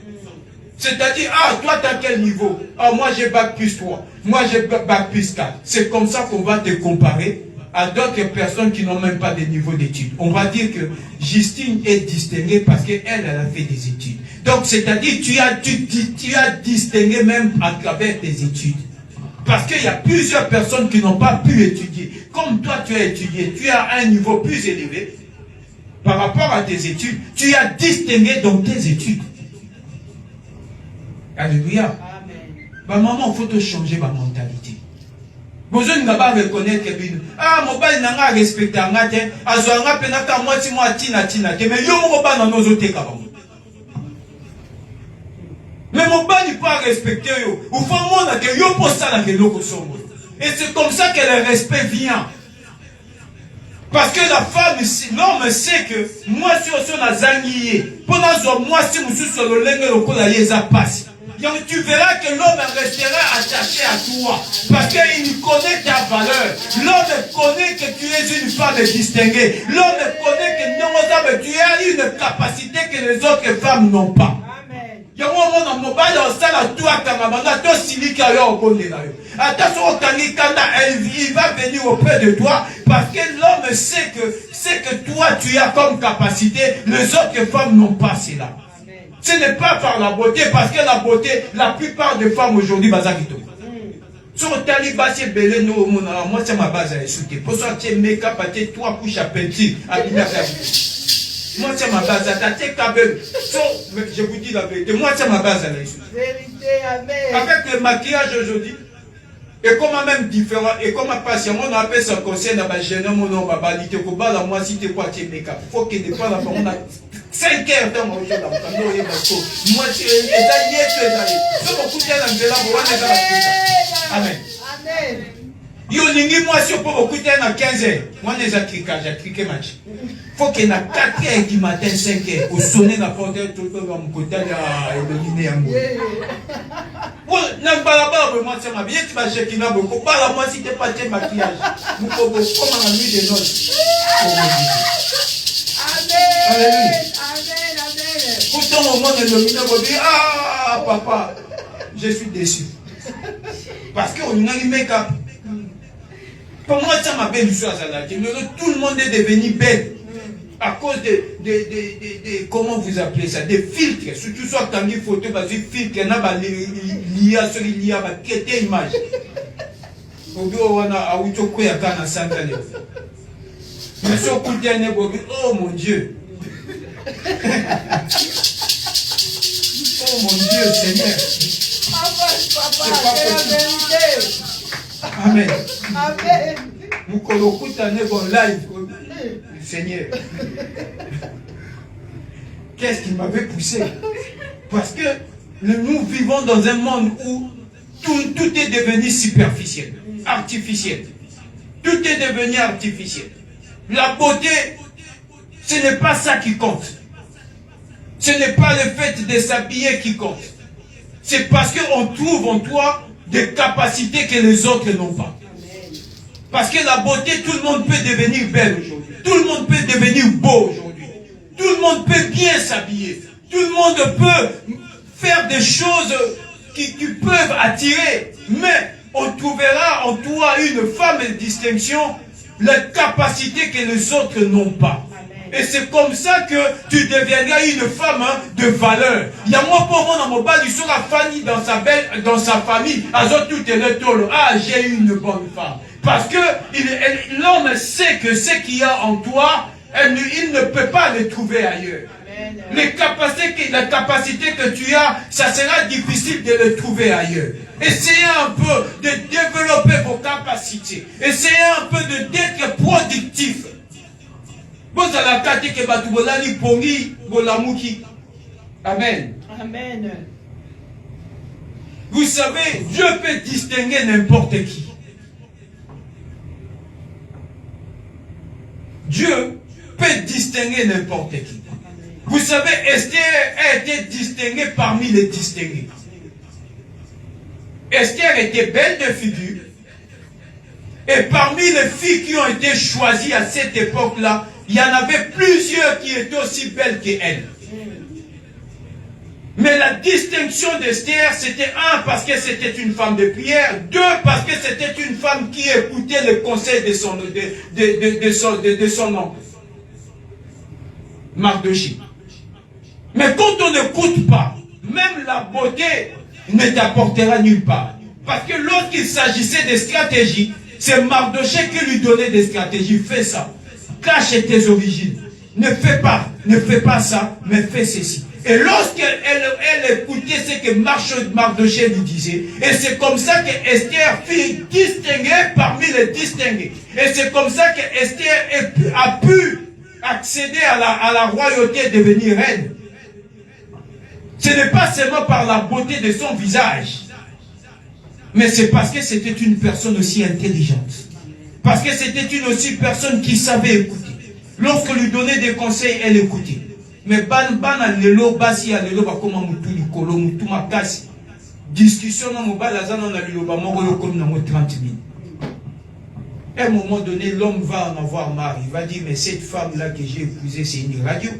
C'est-à-dire, ah, toi, tu as quel niveau? Ah, moi, j'ai bac plus 3. Moi, j'ai bac plus 4. C'est comme ça qu'on va te comparer à d'autres personnes qui n'ont même pas de niveau d'études. On va dire que Justine est distinguée parce qu'elle, elle a fait des études. Donc, c'est-à-dire, tu as distingué même à travers tes études. Parce qu'il y a plusieurs personnes qui n'ont pas pu étudier. Comme toi, tu as étudié, tu as un niveau plus élevé par rapport à tes études. Tu as distingué dans tes études. Alléluia. Amen. Bah, maman, il faut te changer ma mentalité. Besoin de reconnaître que ah, mon père n'a pas respecté un matin, à ce moment-là, penaka moi, si moi, tina, mais yo, mon père n'a pas osé kabam. Mais mon père n'est pas respecté yo. Ou faut moi que yo pour ça la que l'eau sombre. Et c'est comme ça que le respect vient. Parce que la femme, l'homme sait que moi, si on a zangié, pendant moi, si je suis sur le lingue, le cola yeza passe. Donc tu verras que l'homme restera attaché à toi. Parce qu'il connaît ta valeur. L'homme connaît que tu es une femme distinguée. L'homme connaît que tu as une capacité que les autres femmes n'ont pas. Il va venir auprès de toi parce que l'homme sait que toi tu as comme capacité, les autres femmes n'ont pas cela. Ce n'est pas par la beauté, parce que la beauté, la plupart des femmes aujourd'hui, bazakito. Sur Taliba, c'est belé, moi c'est ma base à écouter. Pour ça, tu es make-up, tu es toi couche à peinture, à moi c'est ma base à tête kabel. Je vous dis la vérité, moi c'est ma base à écouter. Vérité, amen. Avec le maquillage aujourd'hui, Et comme même différent, et comme patiemment on appelle ça conseil dans le jeune homme, on va balayer, on va la moi si tu quoi tu es make-up. Faut qu'il ne pas la on a 5 heures dans mon jeu là, moi tu es allé, tu es allé. Si on couche dans le là, on va la Amen. Amen. Yo ningi moi si on peut écouter dans 15 heures. Moi les j'ai cliqué match. Faut qu'il y ait 4 heures du matin, 5 heures, au sonner la porte, tout le monde va me côté à éliminer un mot. Moi, ça m'a bien, tu vas checker là, beaucoup. Pas moi si tu n'es pas de maquillage. Nous pouvons comme la nuit des noces. Amen. Amen. Amen. Pourtant, au moment de l'illuminé, on dit, ah, papa, je suis déçu. Parce qu'on a eu make-up. Pour moi, ça m'a bien lu ça, tout le monde est devenu belle. À cause de comment vous appelez ça, des filtres, surtout soit quand il photo, parce que filtre, il y a l'IA, sur l'IA, va quitter image. Au bureau, on a eu tout quoi, il y a un centre. Mais sur le coup de oh mon Dieu. Oh mon Dieu, Seigneur. Papa, c'est la vérité. Amen. Amen. Nous collons en live. Seigneur. Qu'est-ce qui m'avait poussé? Parce que nous vivons dans un monde où tout est devenu superficiel, artificiel. Tout est devenu artificiel. La beauté, ce n'est pas ça qui compte. Ce n'est pas le fait de s'habiller qui compte. C'est parce qu'on trouve en toi des capacités que les autres n'ont pas. Parce que la beauté, tout le monde peut devenir belle aujourd'hui. Tout le monde peut devenir beau aujourd'hui. Tout le monde peut bien s'habiller. Tout le monde peut faire des choses qui peuvent attirer. Mais on trouvera en toi une femme de distinction, la capacité que les autres n'ont pas. Et c'est comme ça que tu deviendras une femme de valeur. Il y a moi pour moi dans mon bas du sur la famille dans sa famille. Tout est le tolo. Ah, j'ai eu une bonne femme. Parce que l'homme sait que ce qu'il y a en toi, il ne peut pas le trouver ailleurs. La capacité que tu as, ça sera difficile de le trouver ailleurs. Essayez un peu de développer vos capacités. Essayez un peu d'être productif. Amen. Amen. Vous savez, Dieu peut distinguer n'importe qui. Dieu peut distinguer n'importe qui. Vous savez, Esther a été distinguée parmi les distingués. Esther était belle de figure. Et parmi les filles qui ont été choisies à cette époque-là, il y en avait plusieurs qui étaient aussi belles qu'elle. Mais la distinction d'Esther, c'était un, parce que c'était une femme de prière. Deux, parce que c'était une femme qui écoutait le conseil de son oncle. Mardochée. Mais quand on n'écoute pas, même la beauté ne t'apportera nulle part. Parce que lorsqu'il s'agissait de stratégie, c'est Mardochée qui lui donnait des stratégies. Fais ça. Cache tes origines. Ne fais pas ça, mais fais ceci. Et lorsqu'elle écoutait ce que Mardochée lui disait, et c'est comme ça que Esther fut distinguée parmi les distingués. Et c'est comme ça que Esther a pu accéder à la royauté, devenir reine. Ce n'est pas seulement par la beauté de son visage, mais c'est parce que c'était une personne aussi intelligente. Parce que c'était une aussi personne qui savait écouter. Lorsqu'on lui donnait des conseils, elle écoutait. Mais discussion dans mon bal, à un moment donné, l'homme va en avoir marre. Il va dire, mais cette femme-là que j'ai épousée, c'est une radio.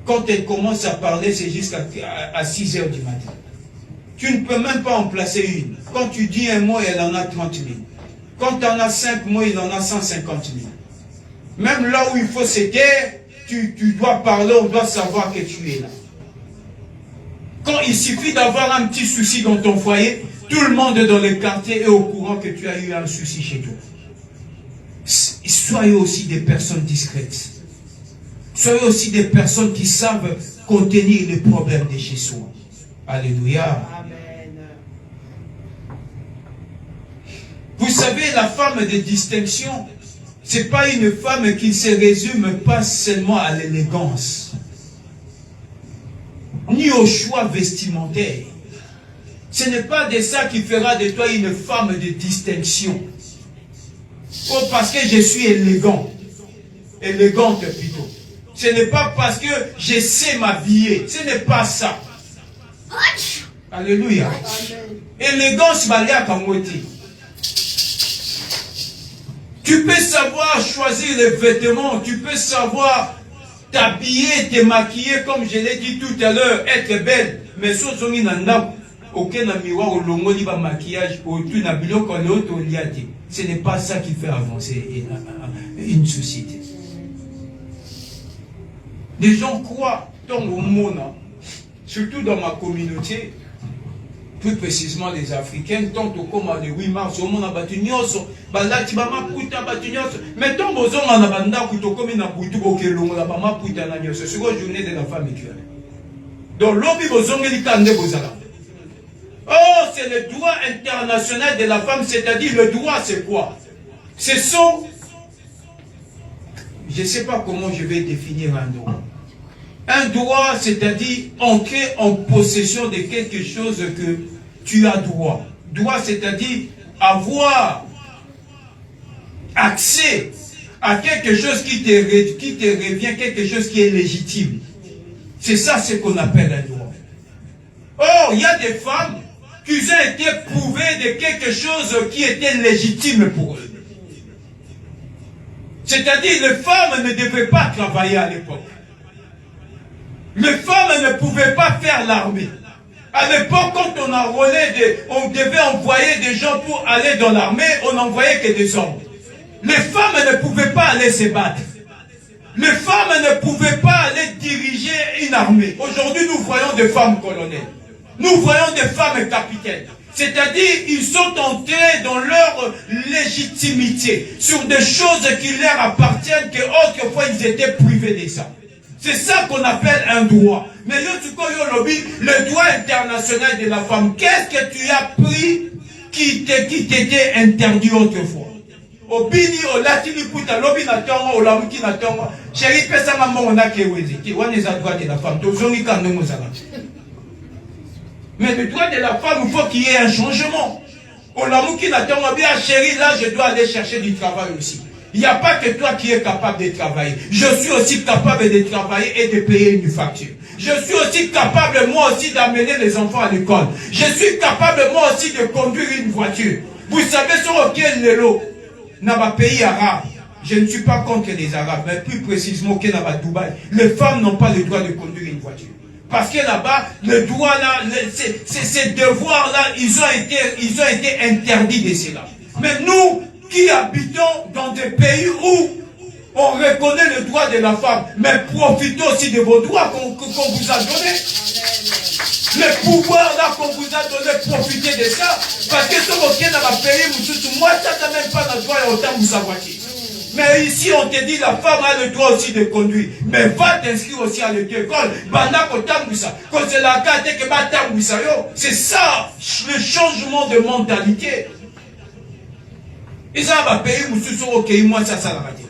Quand elle commence à parler, c'est jusqu'à 6 heures du matin. Tu ne peux même pas en placer une. Quand tu dis un mot, elle en a 30 000. Quand tu en as 5 mots, il en a 150 000. Même là où il faut se taire, tu dois parler, on doit savoir que tu es là. Quand il suffit d'avoir un petit souci dans ton foyer, tout le monde dans le quartier est au courant que tu as eu un souci chez toi. Soyez aussi des personnes discrètes. Soyez aussi des personnes qui savent contenir les problèmes de chez soi. Alléluia. Amen. savez, la femme de distinction, c'est pas une femme qui se résume pas seulement à l'élégance, ni au choix vestimentaire. Ce n'est pas de ça qui fera de toi une femme de distinction. Oh, parce que je suis élégant, élégante plutôt. Ce n'est pas parce que je sais m'habiller. Ce n'est pas ça. Alléluia. Élégance, tu peux savoir choisir les vêtements, tu peux savoir t'habiller, te maquiller, comme je l'ai dit tout à l'heure, être belle. Mais si on a aucun miroir au longo du maquillage, ce n'est pas ça qui fait avancer une société. Les gens croient, dans le monde, surtout dans ma communauté, plus précisément les Africains, tant comme le 8 mars, au monde a battu nyoso, balati bama puta battu nyoso, mais tant que on a banda kuto comme na putu bokelongo la bama puta na nyoso, c'est la journée de la femme écurie. Donc l'obi bozonge li kande bozala. Oh, c'est le droit international de la femme, c'est-à-dire le droit c'est quoi? Ce sont, je ne sais pas comment je vais définir un droit. Un droit, c'est-à-dire entrer en possession de quelque chose que tu as droit. Droit, c'est-à-dire avoir accès à quelque chose qui te revient, quelque chose qui est légitime. C'est ça ce qu'on appelle un droit. Or, il y a des femmes qui ont été prouvées de quelque chose qui était légitime pour eux. C'est-à-dire, les femmes ne devaient pas travailler à l'époque. Les femmes ne pouvaient pas faire l'armée. À l'époque, quand on devait envoyer des gens pour aller dans l'armée, on n'envoyait que des hommes. Les femmes ne pouvaient pas aller se battre. Les femmes ne pouvaient pas aller diriger une armée. Aujourd'hui, nous voyons des femmes colonels. Nous voyons des femmes capitaines. C'est-à-dire, ils sont entrés dans leur légitimité sur des choses qui leur appartiennent, que autrefois ils étaient privés de ça. C'est ça qu'on appelle un droit. Mais le droit international de la femme, qu'est-ce que tu as pris qui t'était interdit autrefois? Obini olatili puta lobi na tongo olamuki na tongo chéri pesa nga mongo na kewezi ti wana eza droit de la femme tozongi ka ndongo zala. Mais le droit de la femme, il faut qu'il y ait un changement. Olamuki na tongo bien chéri, là je dois aller chercher du travail aussi. Il n'y a pas que toi qui es capable de travailler. Je suis aussi capable de travailler et de payer une facture. Je suis aussi capable moi aussi d'amener les enfants à l'école. Je suis capable moi aussi de conduire une voiture. Vous savez sur auquel l'élo dans ma pays arabe, je ne suis pas contre les Arabes, mais plus précisément que dans Dubaï, les femmes n'ont pas le droit de conduire une voiture. Parce que là-bas, le droit là, ces devoirs-là, ils ont été interdits de cela. Mais nous, qui habitons dans des pays où on reconnaît le droit de la femme, mais profitez aussi de vos droits qu'on vous a donnés. Le pouvoir là qu'on vous a donné, profitez de ça. Parce que si vous êtes dans le pays, moi, ça n'a même pas le droit autant vous savoir. Mais ici, on te dit la femme a le droit aussi de conduire. Mais va t'inscrire aussi à l'école. C'est ça, le changement de mentalité. Et ça va payer moi ça va dire.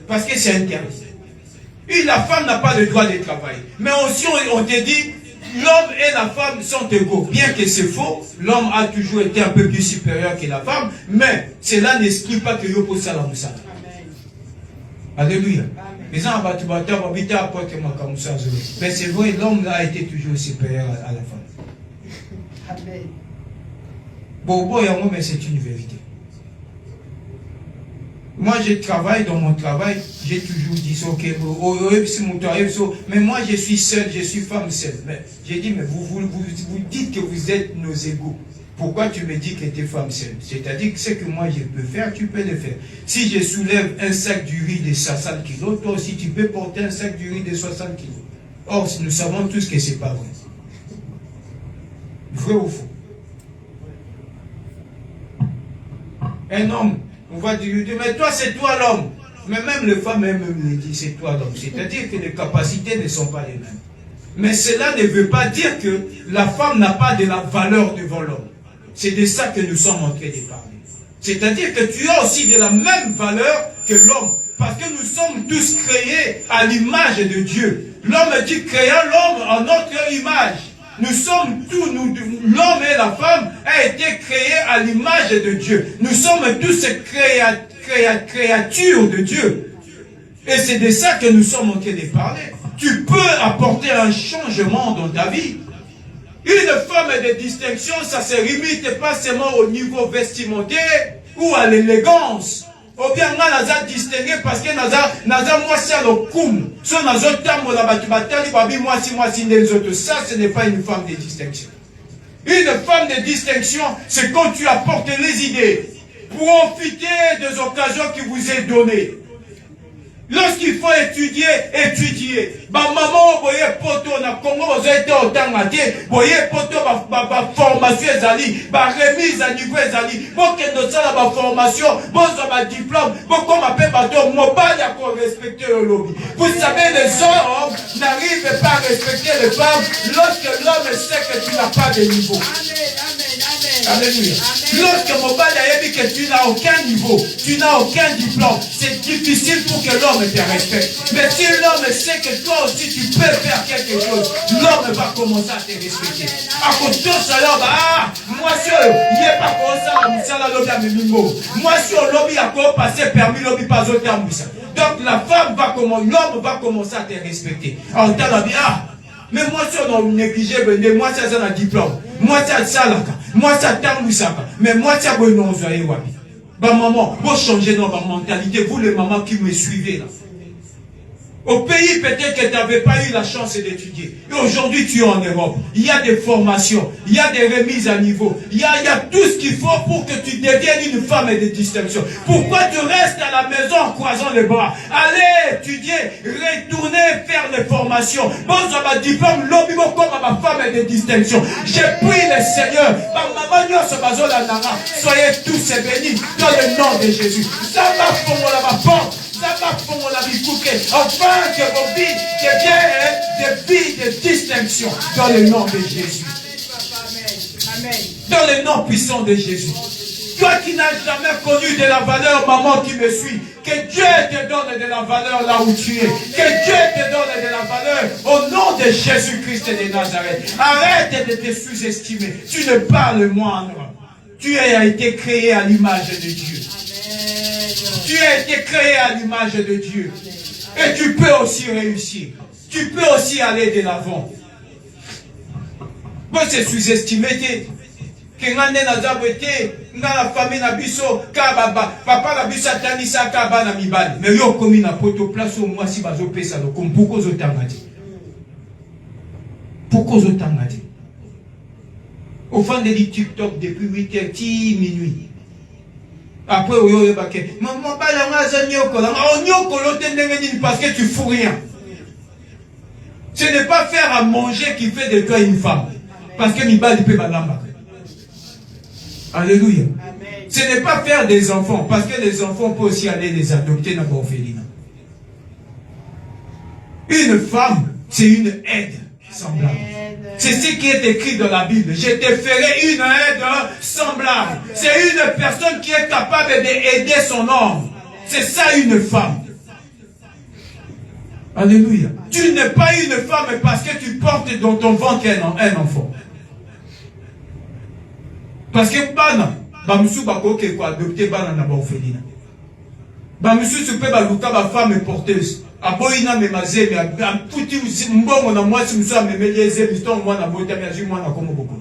Parce que c'est interdit. Et la femme n'a pas le droit de travailler. Mais aussi, on te dit, l'homme et la femme sont égaux. Bien que c'est faux, l'homme a toujours été un peu plus supérieur que la femme, mais cela n'exclut pas que yo posa la moussa. Alléluia. Mais c'est vrai, l'homme a été toujours supérieur à la femme. Amen. Bon, mais c'est une vérité. Moi, je travaille dans mon travail, j'ai toujours dit ça, ok, mais moi, je suis seul, je suis femme seule. Mais j'ai dit, mais vous dites que vous êtes nos égaux. Pourquoi tu me dis que tu es femme seule? C'est-à-dire que ce que moi je peux faire, tu peux le faire. Si je soulève un sac du riz de 60 kilos, toi aussi tu peux porter un sac du riz de 60 kilos. Or, nous savons tous que ce n'est pas vrai. Vrai ou faux? Un homme, on va dire, mais toi c'est toi l'homme. Mais même les femmes elles-mêmes le disent, c'est toi l'homme. C'est-à-dire que les capacités ne sont pas les mêmes. Mais cela ne veut pas dire que la femme n'a pas de la valeur devant l'homme. C'est de ça que nous sommes en train de parler. C'est-à-dire que tu as aussi de la même valeur que l'homme. Parce que nous sommes tous créés à l'image de Dieu. L'homme dit créant l'homme en notre image. Nous sommes tous, l'homme et la femme a été créés à l'image de Dieu. Nous sommes tous créatures de Dieu. Et c'est de ça que nous sommes en train de parler. Tu peux apporter un changement dans ta vie. Une femme de distinction, ça ne se limite pas seulement au niveau vestimentaire ou à l'élégance. Ou bien, on a distingué parce que moi, c'est le koum. Si on a ça, ce n'est pas une femme de distinction. Une femme de distinction, c'est quand tu apportes les idées. Profitez des occasions qui vous est données. Lorsqu'il faut étudier, étudier. Maman, voyez, poto, na Congo, vous êtes au Tangate, voyez, poto, formation, ezali, remise à niveau, ezali, bon, qu'il nous a la formation, bon, ça va diplôme, bon, comme appelle, bateau, mobile, à quoi respecter le lobby. Vous savez, les hommes n'arrivent pas à respecter les femmes lorsque l'homme sait que tu n'as pas de niveau. Alléluia. Lorsque mobile a dit que tu n'as aucun niveau, tu n'as aucun diplôme, c'est difficile pour que l'homme te respecte. Mais si l'homme sait que toi aussi tu peux faire quelque chose, l'homme va commencer à te respecter. À cause de ça, moi si il n'y a pas comme ça, moi si au lobby a quoi passer permis lobby pas autant ça. Donc la femme va commencer, l'homme va commencer à te respecter. En tant que mais moi si on a négligé, moi si on a un diplôme, moi si ça là. Moi, ça t'a moussaka. Mais moi, ça va non, vous allez voir. Bah, maman, vous changez dans ma mentalité. Vous, les mamans qui me suivez là. Au pays, peut-être que tu n'avais pas eu la chance d'étudier. Et aujourd'hui, tu es en Europe. Il y a des formations. Il y a des remises à niveau. Il y a tout ce qu'il faut pour que tu deviennes une femme de distinction. Pourquoi tu restes à la maison en croisant les bras? Allez étudier, retourner faire les formations. Bon, ça va diplôme, lobby comme ma femme de distinction. J'ai pris le Seigneur. Soyez tous bénis dans le nom de Jésus. Ça va pour moi la porte. Enfin que vos vies deviennent des vies de distinction dans le nom de Jésus. Dans le nom puissant de Jésus. Toi qui n'as jamais connu de la valeur, maman qui me suit, que Dieu te donne de la valeur là où tu es. Que Dieu te donne de la valeur au nom de Jésus-Christ de Nazareth. Arrête de te sous-estimer. Tu ne parles moindre. Tu as été créé à l'image de Dieu. Tu as été créé à l'image de Dieu. Et tu peux aussi réussir. Tu peux aussi aller de l'avant. Moi, c'est sous-estimé. Que la famille na biso papa na biso atanisa ka bana mibali mais yo komi na poto place au moi si bazo pesa lo comme pourquoi zotangati au fond de TikTok depuis 8h ti minuit après oyo yebake maman bala ngaza nyoko la nyoko lote ndenge nini parce que tu fous rien. Ce n'est pas faire à manger qui fait de toi une femme parce que mibali peut balamba. Alléluia. Amen. Ce n'est pas faire des enfants, parce que les enfants peuvent aussi aller les adopter dans l'orphelinat. Une femme, c'est une aide semblable. C'est ce qui est écrit dans la Bible. Je te ferai une aide semblable. C'est une personne qui est capable d'aider son homme. C'est ça une femme. Alléluia. Tu n'es pas une femme parce que tu portes dans ton ventre un enfant. Parce que bana, bamusu bakoke ko adopter bana na ba orphelinat. Bamusu se peut baluka ba femme porteuse. Aboyina me mazeme a puti mbongo na mwasi musu amemeleze biston mwana bota kaji mwana komo boko.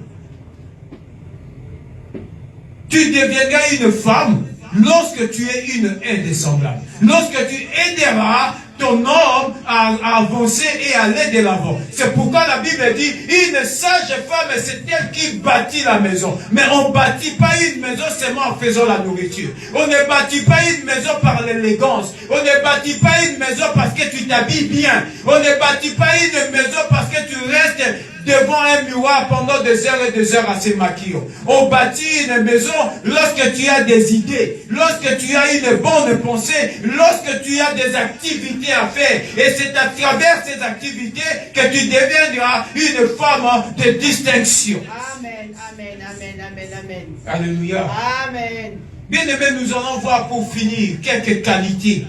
Tu deviendras une femme lorsque tu es une aide semblable. Lorsque tu aideras ton homme à avancer et à aller de l'avant. C'est pourquoi la Bible dit, une sage femme, c'est elle qui bâtit la maison. Mais on ne bâtit pas une maison seulement en faisant la nourriture. On ne bâtit pas une maison par l'élégance. On ne bâtit pas une maison parce que tu t'habilles bien. On ne bâtit pas une maison parce que tu restes devant un miroir pendant des heures et des heures à se maquiller. On bâtit une maison lorsque tu as des idées, lorsque tu as une bonne pensée, lorsque tu as des activités à faire. Et c'est à travers ces activités que tu deviendras une femme de distinction. Amen, amen, amen, amen, amen. Alléluia. Amen. Bien aimé, nous allons voir pour finir quelques qualités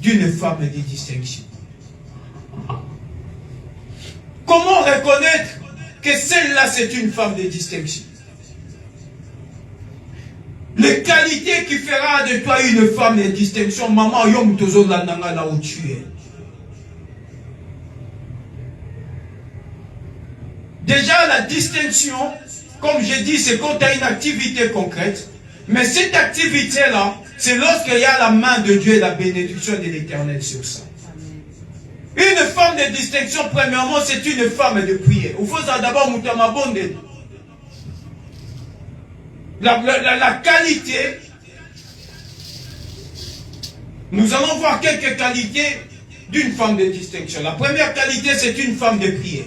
d'une femme de distinction. Comment reconnaître que celle-là c'est une femme de distinction? Les qualités qui fera de toi une femme de distinction, maman, yom tozo landanga là où tu es. Déjà, la distinction, comme j'ai dit, c'est quand tu as une activité concrète. Mais cette activité-là, c'est lorsqu'il y a la main de Dieu et la bénédiction de l'Éternel sur ça. Une femme de distinction, premièrement, c'est une femme de prière. Il faut d'abord Moutamabonde. La qualité, nous allons voir quelques qualités d'une femme de distinction. La première qualité, c'est une femme de prière.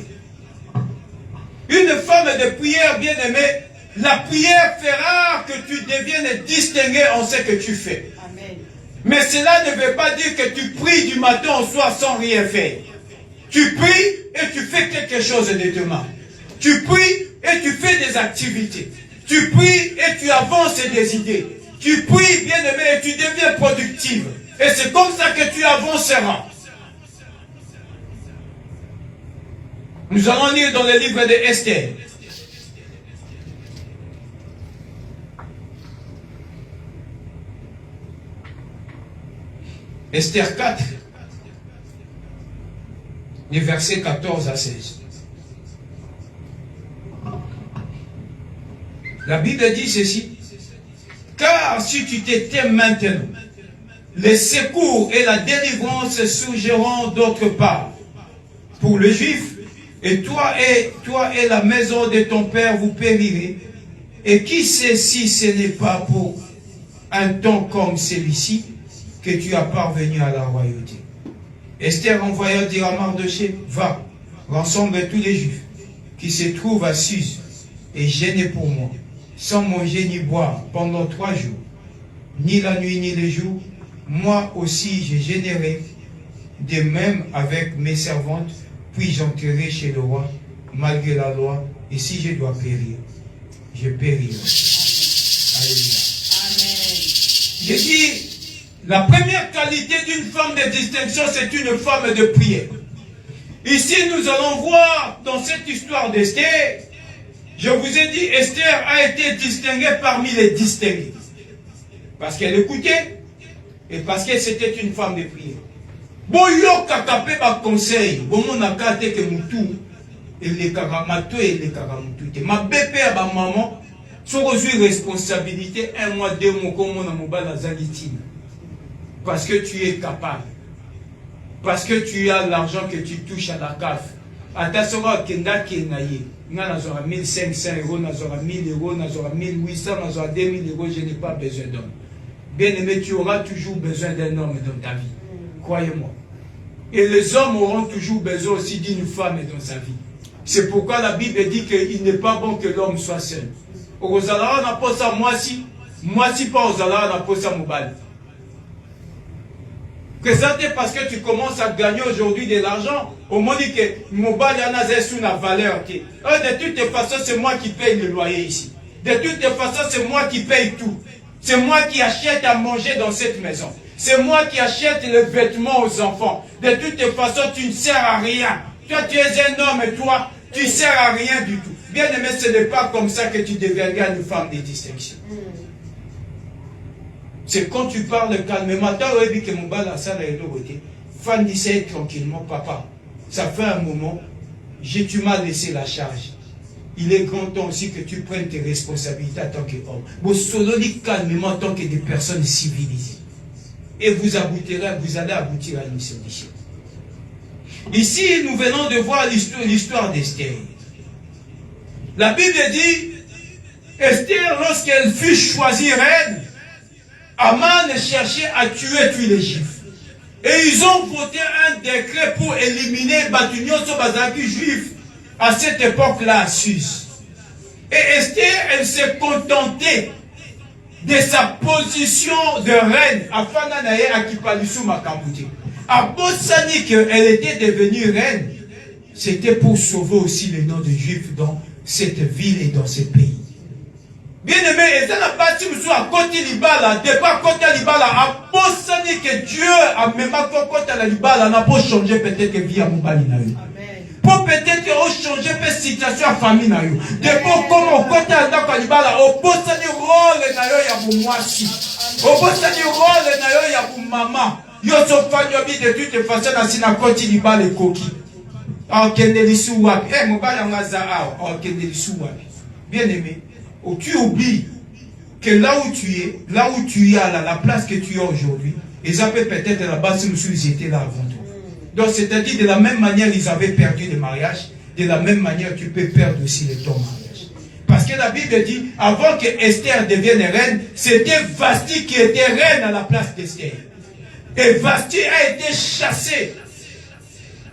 Une femme de prière, bien aimée, la prière fera que tu deviennes distingué en ce que tu fais. Amen. Mais cela ne veut pas dire que tu pries du matin au soir sans rien faire. Tu pries et tu fais quelque chose de demain. Tu pries et tu fais des activités. Tu pries et tu avances des idées. Tu pries, bien aimé, et tu deviens productive. Et c'est comme ça que tu avanceras. Nous allons lire dans le livre de Esther. Esther 4, les versets 14 à 16. La Bible dit ceci. Car si tu t'étais maintenant, les secours et la délivrance surgiront d'autre part. Pour le juif, et toi et la maison de ton père vous périrez. Et qui sait si ce n'est pas pour un temps comme celui-ci que tu as parvenu à la royauté. Esther envoya dire à Mardochée, va, rassemble tous les juifs qui se trouvent à Suse et gênez pour moi, sans manger ni boire pendant 3 jours, ni la nuit ni le jour. Moi aussi je gênerai, de même avec mes servantes, puis j'entrerai chez le roi, malgré la loi, et si je dois périr, je périrai. Alléluia. Amen. J'ai dit, la première qualité d'une femme de distinction, c'est une femme de prière. Ici, nous allons voir dans cette histoire d'Esther, je vous ai dit, Esther a été distinguée parmi les distingués. Parce qu'elle écoutait et parce qu'elle c'était une femme de prière. Boyo kakape ba conseil, bomo nakate ke mutu, ele kakamato et le kakamutu. Ma bébé à ma maman, sont reçu responsabilité 1 mois, 2 mois, comme on a mobile à Zalitine. Parce que tu es capable. Parce que tu as l'argent que tu touches à la CAF. Attention à Kenda Kenaye. N'a 1500 euros, n'a 1000 euros, n'a 1800, n'a 2000 euros, je n'ai pas besoin d'homme. Bien aimé, tu auras toujours besoin d'un homme dans ta vie. Croyez-moi. Et les hommes auront toujours besoin aussi d'une femme dans sa vie. C'est pourquoi la Bible dit qu'il n'est pas bon que l'homme soit seul. Ozalara n'a pas ça, moi si pas Ozalara n'a pas ça, mobile. Présenté parce que tu commences à gagner aujourd'hui de l'argent, au moins dit que mobile y en a sous la valeur. De toutes façons, c'est moi qui paye le loyer ici. De toutes façons, c'est moi qui paye tout. C'est moi qui achète à manger dans cette maison. C'est moi qui achète les vêtements aux enfants. De toutes façons, tu ne sers à rien. Toi, tu es un homme et toi, tu ne sers à rien du tout. Bien aimé, ce n'est pas comme ça que tu deviendras une femme de distinction. C'est quand tu parles calmement. Fan disait tranquillement, papa, ça fait un moment, tu m'as laissé la charge. Il est grand temps aussi que tu prennes tes responsabilités en tant qu'homme. Vous solo dit calmement en tant que des personnes civilisées. Et vous allez aboutir à une solution. Ici, nous venons de voir l'histoire d'Esther. La Bible dit, Esther, lorsqu'elle fut choisie reine, Aman cherchait à tuer tous les Juifs. Et ils ont voté un décret pour éliminer Batunio Sobazaki juif à cette époque-là à Suse. Et Esther, elle s'est contentée de sa position de reine afin d'anayer à Kipalisou Makambuti. À Bossani qu'elle était devenue reine, c'était pour sauver aussi le nom de Juifs dans cette ville et dans ce pays. Bien-aimé, et ça n'a pas si vous à côté libala, départ côté libala, à penser que Dieu a même pas côté la libala, n'a pas changé peut-être que vie à mon bali. Pour peut-être que changer la situation à famille. Depuis comment côté la libala, au poste du rôle na yo ya bu mwasi. Au poste du rôle na yo ya bu maman. Yo so fanyo bi de toute façon na sina côté libala et coquille. En kendelisu wapi. Eh mon bali ngaza awa, en kendelisu wapi. Bien-aimé. Tu oublies que là où tu es à la place que tu es aujourd'hui, ils avaient peut-être là-bas si ils étaient là avant toi. Donc c'est-à-dire de la même manière ils avaient perdu le mariage, de la même manière tu peux perdre aussi ton mariage. Parce que la Bible dit, avant que Esther devienne reine, c'était Vasti qui était reine à la place d'Esther. Et Vasti a été chassée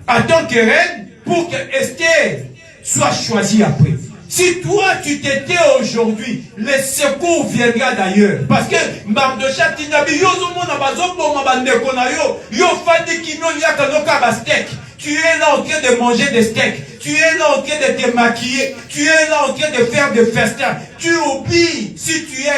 en tant que reine pour que Esther soit choisie après. Si toi tu t'étais aujourd'hui, le secours viendra d'ailleurs. Parce que Mardoché Tinabi, tu es là en train de manger des steaks. Tu es là en train de te maquiller. Tu es là en train de faire des festins. Tu oublies si tu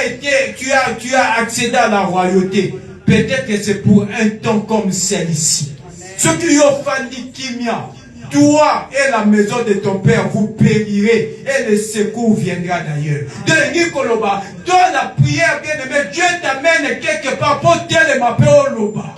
as accédé à la royauté. Peut-être que c'est pour un temps comme celle-ci. Ce qui offendit Kimia. Toi et la maison de ton père, vous périrez et le secours viendra d'ailleurs. Dans la prière, bien-aimé, Dieu t'amène quelque part pour t'aider ma paix au loba.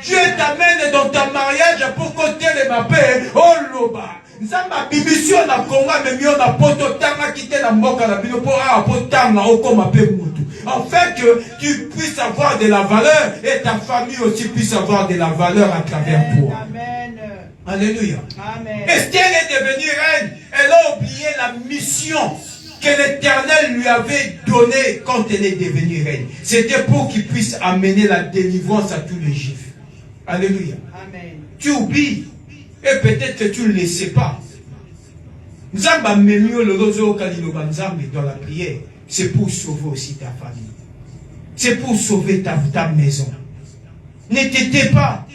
Dieu t'amène dans ta mariage pour t'aider ma paix au loba. Nzamba bimission na konga memio na poto tanga kite na mboka na bino po a po tanga okoma pe mutu. Afin que tu puisses avoir de la valeur et ta famille aussi puisse avoir de la valeur à travers toi. Amen. Alléluia. Amen. Esther est devenue reine. Elle a oublié la mission que l'Éternel lui avait donnée quand elle est devenue reine. C'était pour qu'il puisse amener la délivrance à tous les Juifs. Alléluia. Amen. Tu oublies. Et peut-être que tu ne le sais pas. Nzamba memio le rozo kaliloba nzambe dans la prière. C'est pour sauver aussi ta famille. C'est pour sauver ta maison. Ne t'étais pas.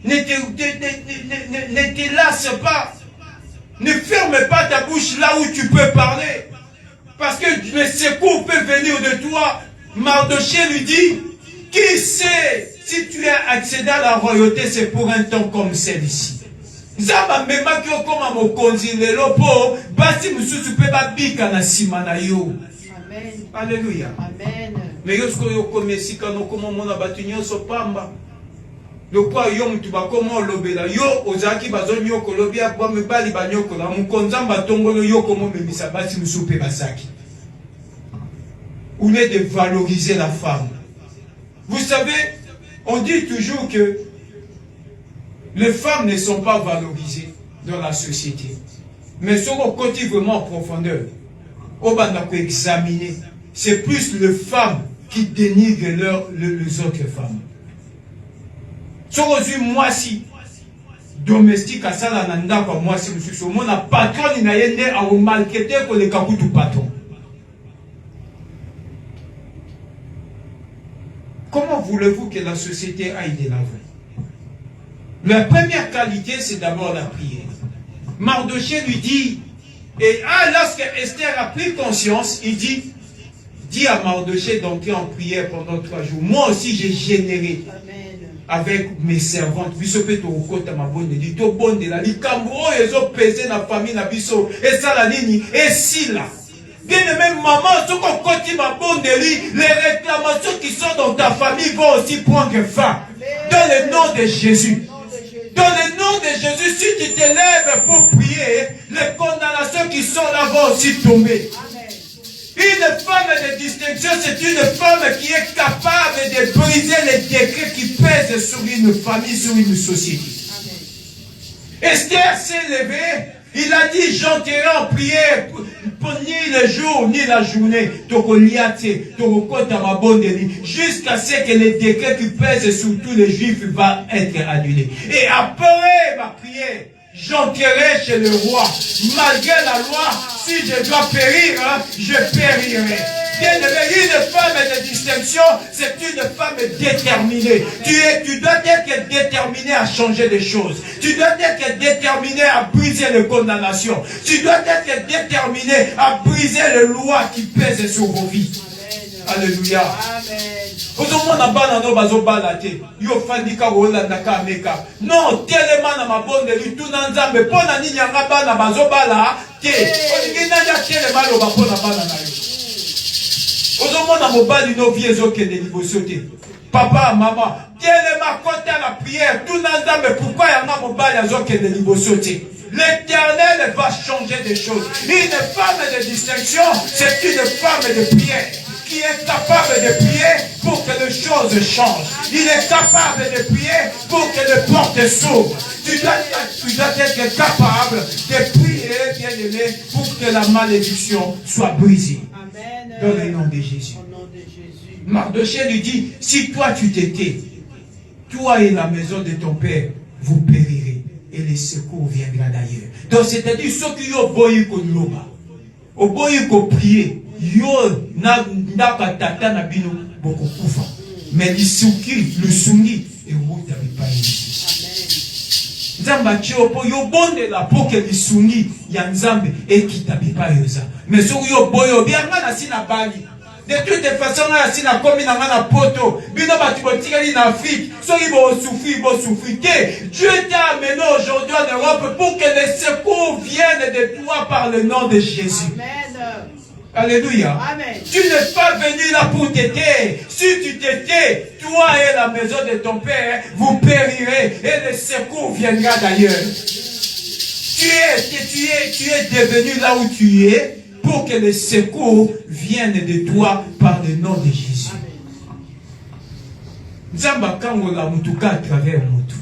Ne te lasse pas. Ne ferme pas ta bouche là où tu peux parler. Parce que le secours peut venir de toi. Mardoché lui dit, qui sait si tu as accédé à la royauté, c'est pour un temps comme celui-ci. Zamba mema ki okoma mokonzi lelo po basi mususu pe babika na sima na yo. Amen. Alléluia. Amen. Mais yosko yo komesika no komo mona batu nyonso pamba. Lokwa yo mutu bakoma olobela yo ozaki bazonyo kolobia kwa mibali banyoko la mukonzamba tongolo yo komo memisa basi mususu pe basaki. Ou est de valoriser la femme. Vous savez, on dit toujours que les femmes ne sont pas valorisées dans la société. Mais sur le côté vraiment en profondeur, on va examiner. C'est plus les femmes qui dénigrent les autres femmes. Sur le moi si domestique à ça la nanda kwa moi si monsieur so mon patron na yende a au marketer ko le kakutu patron. Comment voulez-vous que la société aille de l'avant? La première qualité, c'est d'abord la prière. Mardoché lui dit, et lorsque Esther a pris conscience, il dit, dis à Mardoché d'entrer en prière pendant 3 jours. Moi aussi, j'ai généré avec mes servantes. Biso pe to okota mabonde di to bonde la likambo ezo peser na famille na biso et ça la nini et si là. Bien même maman, ce qu'on continue ma bonne délit, les réclamations qui sont dans ta famille vont aussi prendre fin. Dans le nom de Jésus. Dans le nom de Jésus, si tu te lèves pour prier, les condamnations qui sont là vont aussi tomber. Une femme de distinction, c'est une femme qui est capable de briser les décrets qui pèsent sur une famille, sur une société. Esther s'est levée. Il a dit, j'entrerai en prière ni le jour ni la journée, jusqu'à ce que les décrets qui pèsent sur tous les juifs va être annulés. Et après ma prière, j'entrerai chez le roi. Malgré la loi, si je dois périr, je périrai. Bien-aimé, une femme de distinction, c'est une femme déterminée. Tu dois être déterminé à changer les choses. Tu dois être déterminé à briser les condamnations. Tu dois être déterminé à briser les lois qui pèsent sur vos vies. Alléluia. Ozomona bana no bazobala te. Yo fandika rolanda ka meka. Non, tellement na mabonde lituna nzambe pona nini yanga bana bazobala te. Olingi nanya tellement lo bapona bana na yo. Ozomona mobali no vie ezokende liboso te. Papa, maman, tellement côté la prière, tout nzambe pourquoi yanga mobali azokende liboso te. L'Éternel va changer des choses. Une femme de distinction, c'est une femme de prière qui est capable de prier pour que les choses changent. Il est capable de prier pour que les portes s'ouvrent. Tu dois être capable de prier, bien-aimé, pour que la malédiction soit brisée. Amen. Dans le nom de Jésus. Mardochée lui dit, si toi tu t'étais, toi et la maison de ton père, vous périrez. Et le secours viendra d'ailleurs. Donc c'est-à-dire, ceux qui ont boyi qu'on loba, au boyi qu'on prier, yo na tata na bino boko kufa. Mais le sungi, et vous n'avez pas ici. Nzamba chiopo yo bonde la pour que le sungi ya nzambe et qui tabi pas yosa. Mais so yo boyo bien na sina bali. De toutes les façons, si na komi na ngana poto, bino bati botikali na Afrique, soki bo souffrir. Dieu t'a amené aujourd'hui en Europe pour que les secours viennent de toi par le nom de Jésus. Amen. Alléluia. Amen. Tu n'es pas venu là pour t'aider. Si tu t'étais, toi et la maison de ton père, vous périrez et le secours viendra d'ailleurs. Tu es devenu là où tu es pour que le secours vienne de toi par le nom de Jésus. Nzamba kangola mutuka à travers mutu.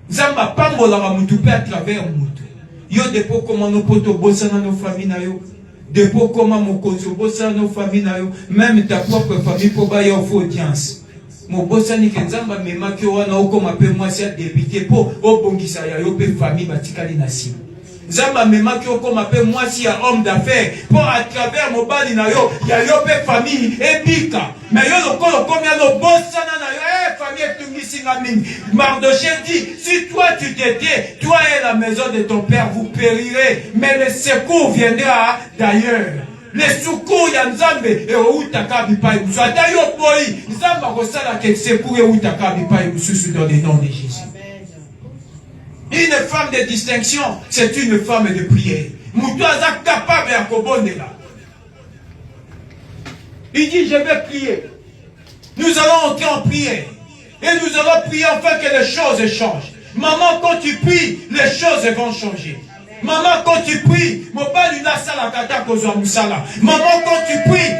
Nzamba pambola mutuka à travers mutu. Yo depo koma no poto bossa na no famille na yo. Depo koma mokonzo bossa na no famille na yo. Même ta propre famille pour ba yo audience. Mo bossa ni kenzamba mema ki wana okoma pe mwasi a débité po obongisa ya yo pe famille batikali na sima. Zamba mema ki okoma pe mwasi ya homme d'affaires pour à travers mobali na yo ya yo pe famille ebika. Mais yo lokolo komia no bossana na yo famille tungisinga mingi. Mardochée dit si toi tu t'étais, toi et la maison de ton père vous périrez, mais le secours viendra d'ailleurs. Le secours ya nzambe e outaka bipai musu ata yo boyi nzamba kosala ke secours e outaka bipai musu dans le nom de Jésus. Une femme de distinction, c'est une femme de prière. Moutouaza capable à kobondela. Il dit, je vais prier. Nous allons entrer en prière. Et nous allons prier afin que les choses changent. Maman, quand tu pries, les choses vont changer. Maman, quand tu pries, maman, quand tu pries,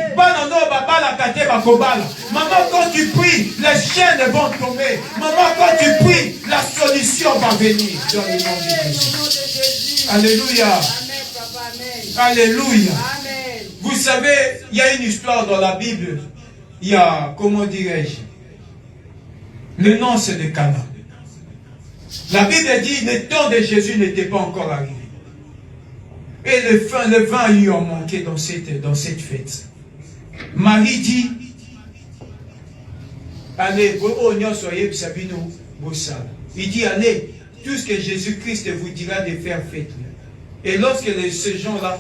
maman, quand tu pries, les chaînes vont tomber. Maman, quand tu pries, la solution va venir dans le nom de Jésus. Alléluia. Alléluia. Vous savez, il y a une histoire dans la Bible. Il y a, comment dirais-je, le nom c'est de Cana. La Bible dit, le temps de Jésus n'était pas encore arrivé. Et le vin lui a manqué dans cette fête. Marie dit, allez, il dit, allez, tout ce que Jésus-Christ vous dira de faire, faites-le. Et lorsque ces gens-là,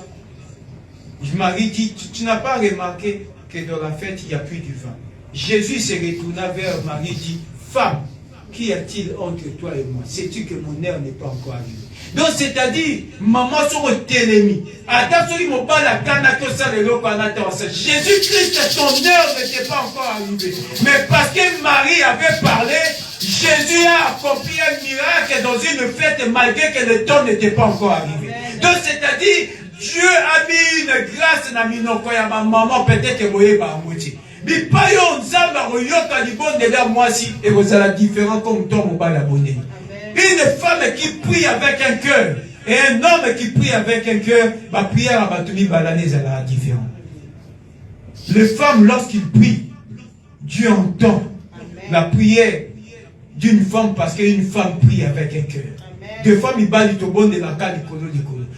Marie dit, tu n'as pas remarqué que dans la fête, il n'y a plus du vin. Jésus se retourna vers Marie et dit, femme, qu'y a-t-il entre toi et moi? Sais-tu que mon heure n'est pas encore arrivée? Donc, c'est-à-dire, maman sur le télémi. Jésus-Christ, ton heure n'était pas encore arrivée. Mais parce que Marie avait parlé, Jésus a accompli un miracle dans une fête malgré que le temps n'était pas encore arrivé. Donc, c'est-à-dire, Dieu a mis une grâce dans ma maman, peut-être que vous voyez par moitié. Mais pas yon zamba royoka libon de la moisi et vous allez différent comme toi mon bal abonné. Une femme qui prie avec un cœur et un homme qui prie avec un cœur, ma prière à Batumi Balanese est différent. Les femmes lorsqu'ils prient, Dieu entend la prière d'une femme parce qu'une femme prie avec un cœur. Des femmes, ils battent au bon de la carte du colo.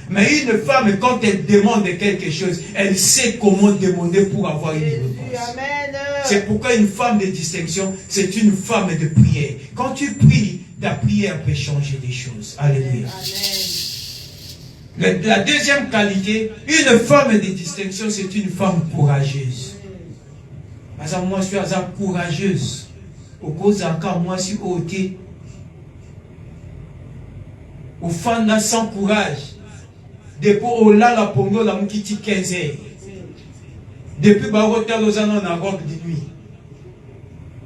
Mais une femme, quand elle demande quelque chose, elle sait comment demander pour avoir une réponse. C'est pourquoi une femme de distinction, c'est une femme de prière. Quand tu pries, ta prière peut changer des choses. Alléluia. La deuxième qualité, une femme de distinction, c'est une femme courageuse. Par exemple, moi, je suis courageuse. Au cause encore, moi, je suis ôté. Au fond, sans courage. Depuis au là, la pongo, la moukiti 15 heures. Depuis, bah, hôtel aux anons, en robe de nuit.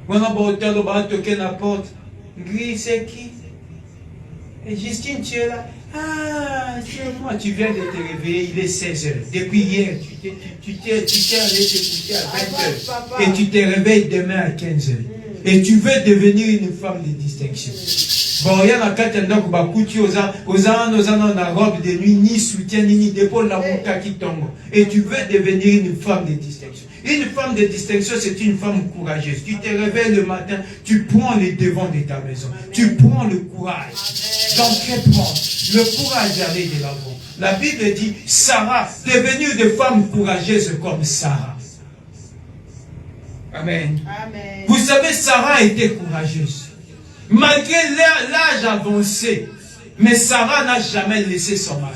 On a un hôtel, on va toquer la porte. Gris, c'est qui? Et Justine, tu es là. Ah, c'est moi, tu viens de te réveiller, il est 16 heures. Depuis hier, tu t'es allé te coucher à 20 heures. Et tu te réveilles demain à 15 heures. Et tu veux devenir une femme de distinction. Bon, il y a un cas aux en robe de nuit, ni soutien, ni d'épaule, la mouka qui tombe. Et tu veux devenir une femme de distinction. Une femme de distinction, c'est une femme courageuse. Tu te réveilles le matin, tu prends les devants de ta maison. Tu prends le courage. D'entreprendre. Le courage d'aller de l'avant. La Bible dit, Sarah, devenue de femme courageuse comme Sarah. Amen. Amen. Vous savez, Sarah était courageuse. Malgré l'âge avancé, mais Sarah n'a jamais laissé son mari.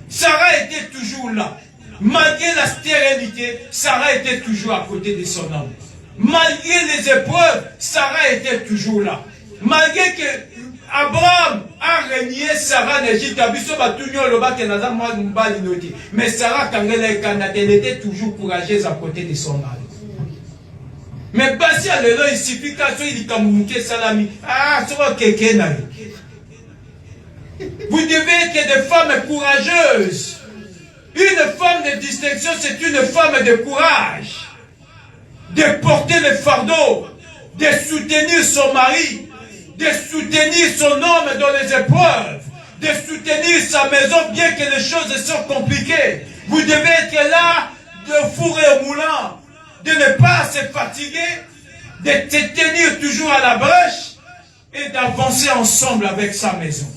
Sarah était toujours là. Malgré la stérilité, Sarah était toujours à côté de son homme. Malgré les épreuves, Sarah était toujours là. Malgré que Abraham a régné Sarah n'Égypte, mais Sarah, quand elle était toujours courageuse à côté de son mari. Mais basi à l'élo, il suffit qu'il y salami. Ah, c'est quoi quelqu'un. Vous devez être des femmes courageuses. Une femme de distinction, c'est une femme de courage. De porter le fardeau. De soutenir son mari. De soutenir son homme dans les épreuves. De soutenir sa maison, bien que les choses soient compliquées. Vous devez être là, de fourrer au moulin. De ne pas se fatiguer, de te tenir toujours à la brèche et d'avancer ensemble avec sa maison.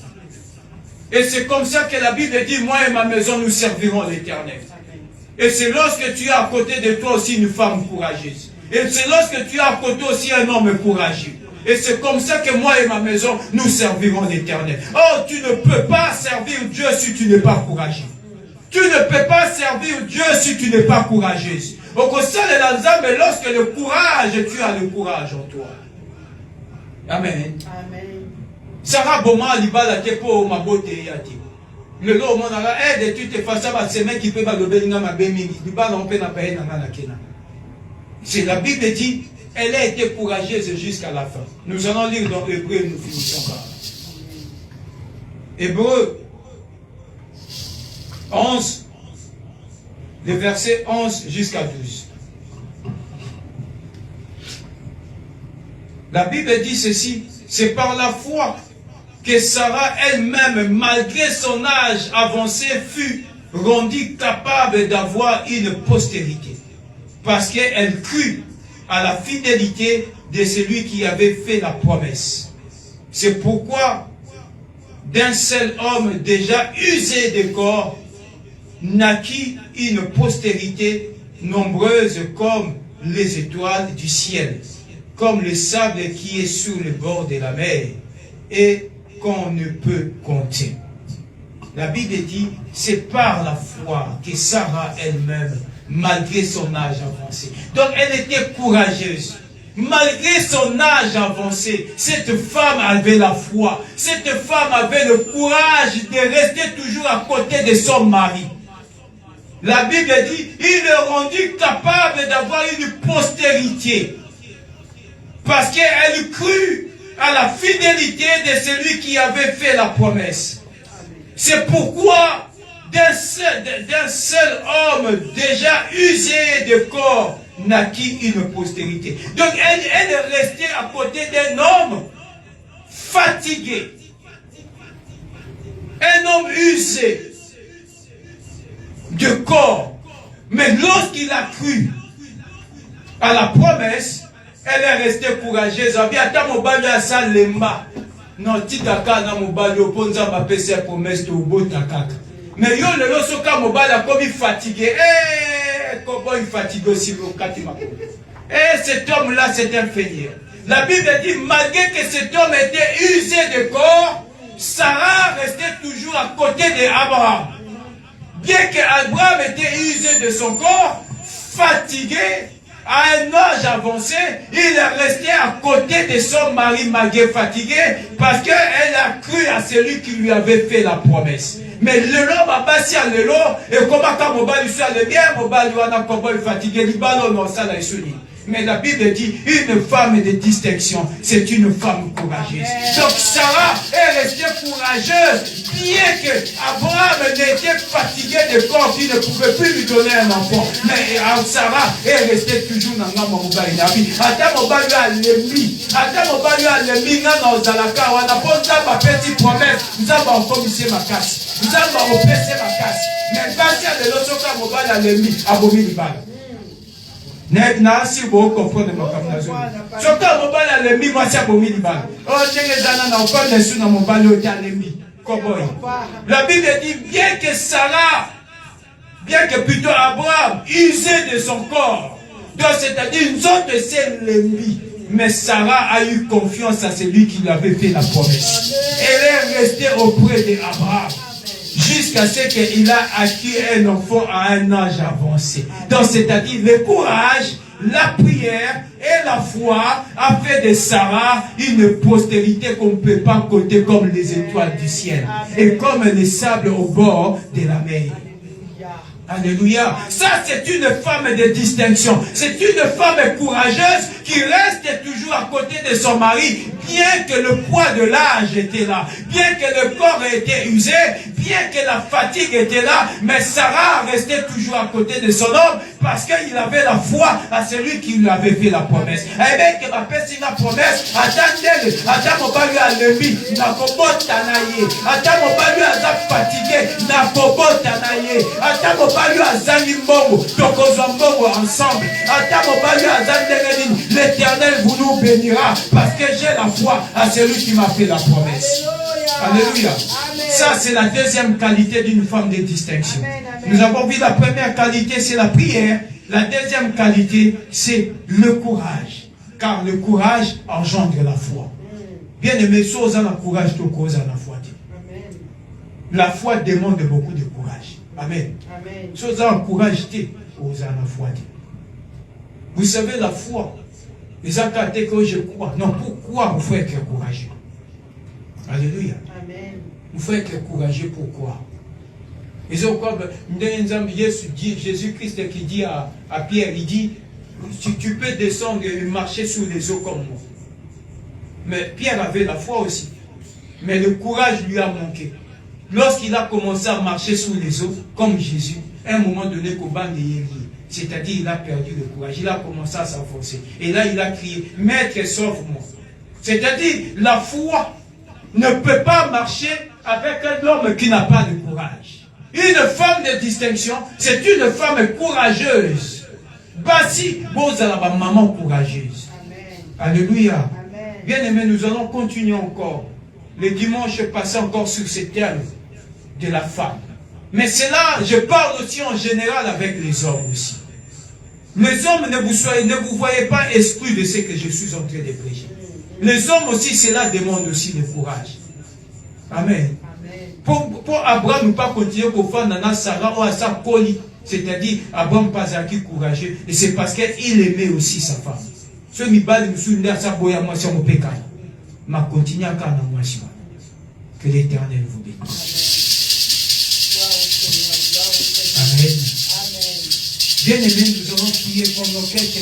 Et c'est comme ça que la Bible dit, moi et ma maison, nous servirons l'Éternel. Et c'est lorsque tu as à côté de toi aussi une femme courageuse. Et c'est lorsque tu as à côté aussi un homme courageux. Et c'est comme ça que moi et ma maison, nous servirons l'Éternel. Oh, tu ne peux pas servir Dieu si tu n'es pas courageux. Tu ne peux pas servir Dieu si tu n'es pas courageuse. Mais lorsque le courage, tu as le courage en toi. Amen. Amen. Sarah Boma libala te po mabote yati. Le lo monara aide tu te fasses à ces mecs qui peuvent le belinga ma bemi. Libala on peut na paye na na kena. C'est la Bible dit, elle a été courageuse jusqu'à la fin. Nous allons lire dans Hébreu et nous finissons par là. Hébreu 11. Le verset 11 jusqu'à 12. La Bible dit ceci, c'est par la foi que Sarah elle-même, malgré son âge avancé, fut rendue capable d'avoir une postérité. Parce qu'elle crut à la fidélité de celui qui avait fait la promesse. C'est pourquoi, d'un seul homme déjà usé de corps, naquit une postérité nombreuse comme les étoiles du ciel, comme le sable qui est sur le bord de la mer et qu'on ne peut compter. La Bible dit, c'est par la foi que Sarah elle-même, malgré son âge avancé, donc elle était courageuse. Malgré son âge avancé, cette femme avait la foi. Cette femme avait le courage de rester toujours à côté de son mari. La Bible dit, il est rendu capable d'avoir une postérité. Parce qu'elle crut à la fidélité de celui qui avait fait la promesse. C'est pourquoi d'un seul homme déjà usé de corps naquit une postérité. Donc elle est restée à côté d'un homme fatigué. Un homme usé de corps. Mais lorsqu'il a cru à la promesse, elle est restée courageuse. Non, tikaka na mobali oponza ma pesa promesse de obota kaka. Mais yo le soka mobali a comme fatigué. Comment il fatigue aussi le katima. Cet homme-là, c'est un feigneur. La Bible dit, malgré que cet homme était usé de corps, Sarah restait toujours à côté d'Abraham. Bien qu'Abraham était usé de son corps, fatigué, à un âge avancé, il est resté à côté de son mari malgré fatigué, parce qu'elle a cru à celui qui lui avait fait la promesse. Mais le l'homme a passé à l'élo, et comment quand Mobali soit le bien, Mobali wana comment il fatigué, il ballon dans ça la soni. Mais la Bible dit, une femme de distinction, c'est une femme courageuse. Donc Sarah est restée courageuse, bien que Abraham était fatigué de corps, qui ne pouvait plus lui donner un enfant. Mais Sarah est restée toujours dans la Mobali. Attends Mobali a l'ennemi. Attends Mobali a l'ennemi, dans Zalaka, on a posé ma petite promesse, nous avons encore mis ma casse. Nous avons oppressé ma casse. Mais quand il y a de l'autre cas, Mobali a l'ennemi, abomi le bal. Na si vous comprenez ma caméra. Surtout mobile à l'ennemi, moi c'est abomi le bal. Oh, j'ai les années dans le pas de sous dans mon bal au l'ennemi. Cowboy. La Bible dit bien que Sarah, bien que plutôt Abraham, usé de son corps, donc c'est-à-dire une autre c'est l'ennemi. Mais Sarah a eu confiance à celui qui lui avait fait la promesse. Elle est restée auprès d'Abraham jusqu'à ce qu'il a acquis un enfant à un âge avancé. Donc c'est-à-dire le courage, la prière et la foi a fait de Sarah une postérité qu'on ne peut pas compter comme les étoiles du ciel et comme les sables au bord de la mer. Alléluia. Ça, c'est une femme de distinction. C'est une femme courageuse qui reste toujours à côté de son mari, bien que le poids de l'âge était là, bien que le corps était usé, bien que la fatigue était là, mais Sarah restait toujours à côté de son homme parce qu'il avait la foi à celui qui lui avait fait la promesse. Eh bien, que ma père, c'est la promesse, attendez-le, attends mon père à l'ennemi, n'a pas tanaye, attends mon père à fatigué, n'a pas tanaye, attends mon père à Zani Mbongo, Tokozambongo ensemble, attends mon père à Zani, l'Éternel vous nous bénira parce que j'ai la foi à celui qui m'a fait la promesse. Alléluia. Ça, c'est la deuxième qualité d'une femme de distinction. Nous avons vu la première qualité, c'est la prière. La deuxième qualité, c'est le courage. Car le courage engendre la foi. Bien aimé, chose en courage, tout cause en la foi. La foi demande beaucoup de courage. Amen. Chose en courage, cause en la foi. Vous savez, la foi, les actes que je crois. Non, pourquoi vous faut être courageux? Alléluia. Amen. Vous faut être courageux, pourquoi? Jésus-Christ qui dit à Pierre, il dit, tu peux descendre et marcher sur les eaux comme moi. Mais Pierre avait la foi aussi. Mais le courage lui a manqué. Lorsqu'il a commencé à marcher sur les eaux, comme Jésus, à un moment donné, c'est-à-dire il a perdu le courage, il a commencé à s'enfoncer. Et là, il a crié, Maître, sauve-moi. C'est-à-dire, la foi ne peut pas marcher avec un homme qui n'a pas de courage. Une femme de distinction, c'est une femme courageuse. Basi, ma maman courageuse. Amen. Alléluia. Bien aimé, nous allons continuer encore. Le dimanche passé encore sur ce thème de la femme. Mais c'est là, je parle aussi en général avec les hommes aussi. Les hommes, ne vous voyez pas exclus de ce que je suis en train de prêcher. Les hommes aussi, cela demande aussi le courage. Amen. Pour Abraham ne pas continuer pour faire Nana Sarah ou à sa colis, c'est-à-dire Abraham pas acquis courageux, et c'est parce qu'il aimait aussi sa femme. Ce qui me souviens de sa boya moi sur mon péché. Ma continue à faire moi. Que l'Éternel vous bénisse. Amen. Bien aimé, nous allons prier pendant quelques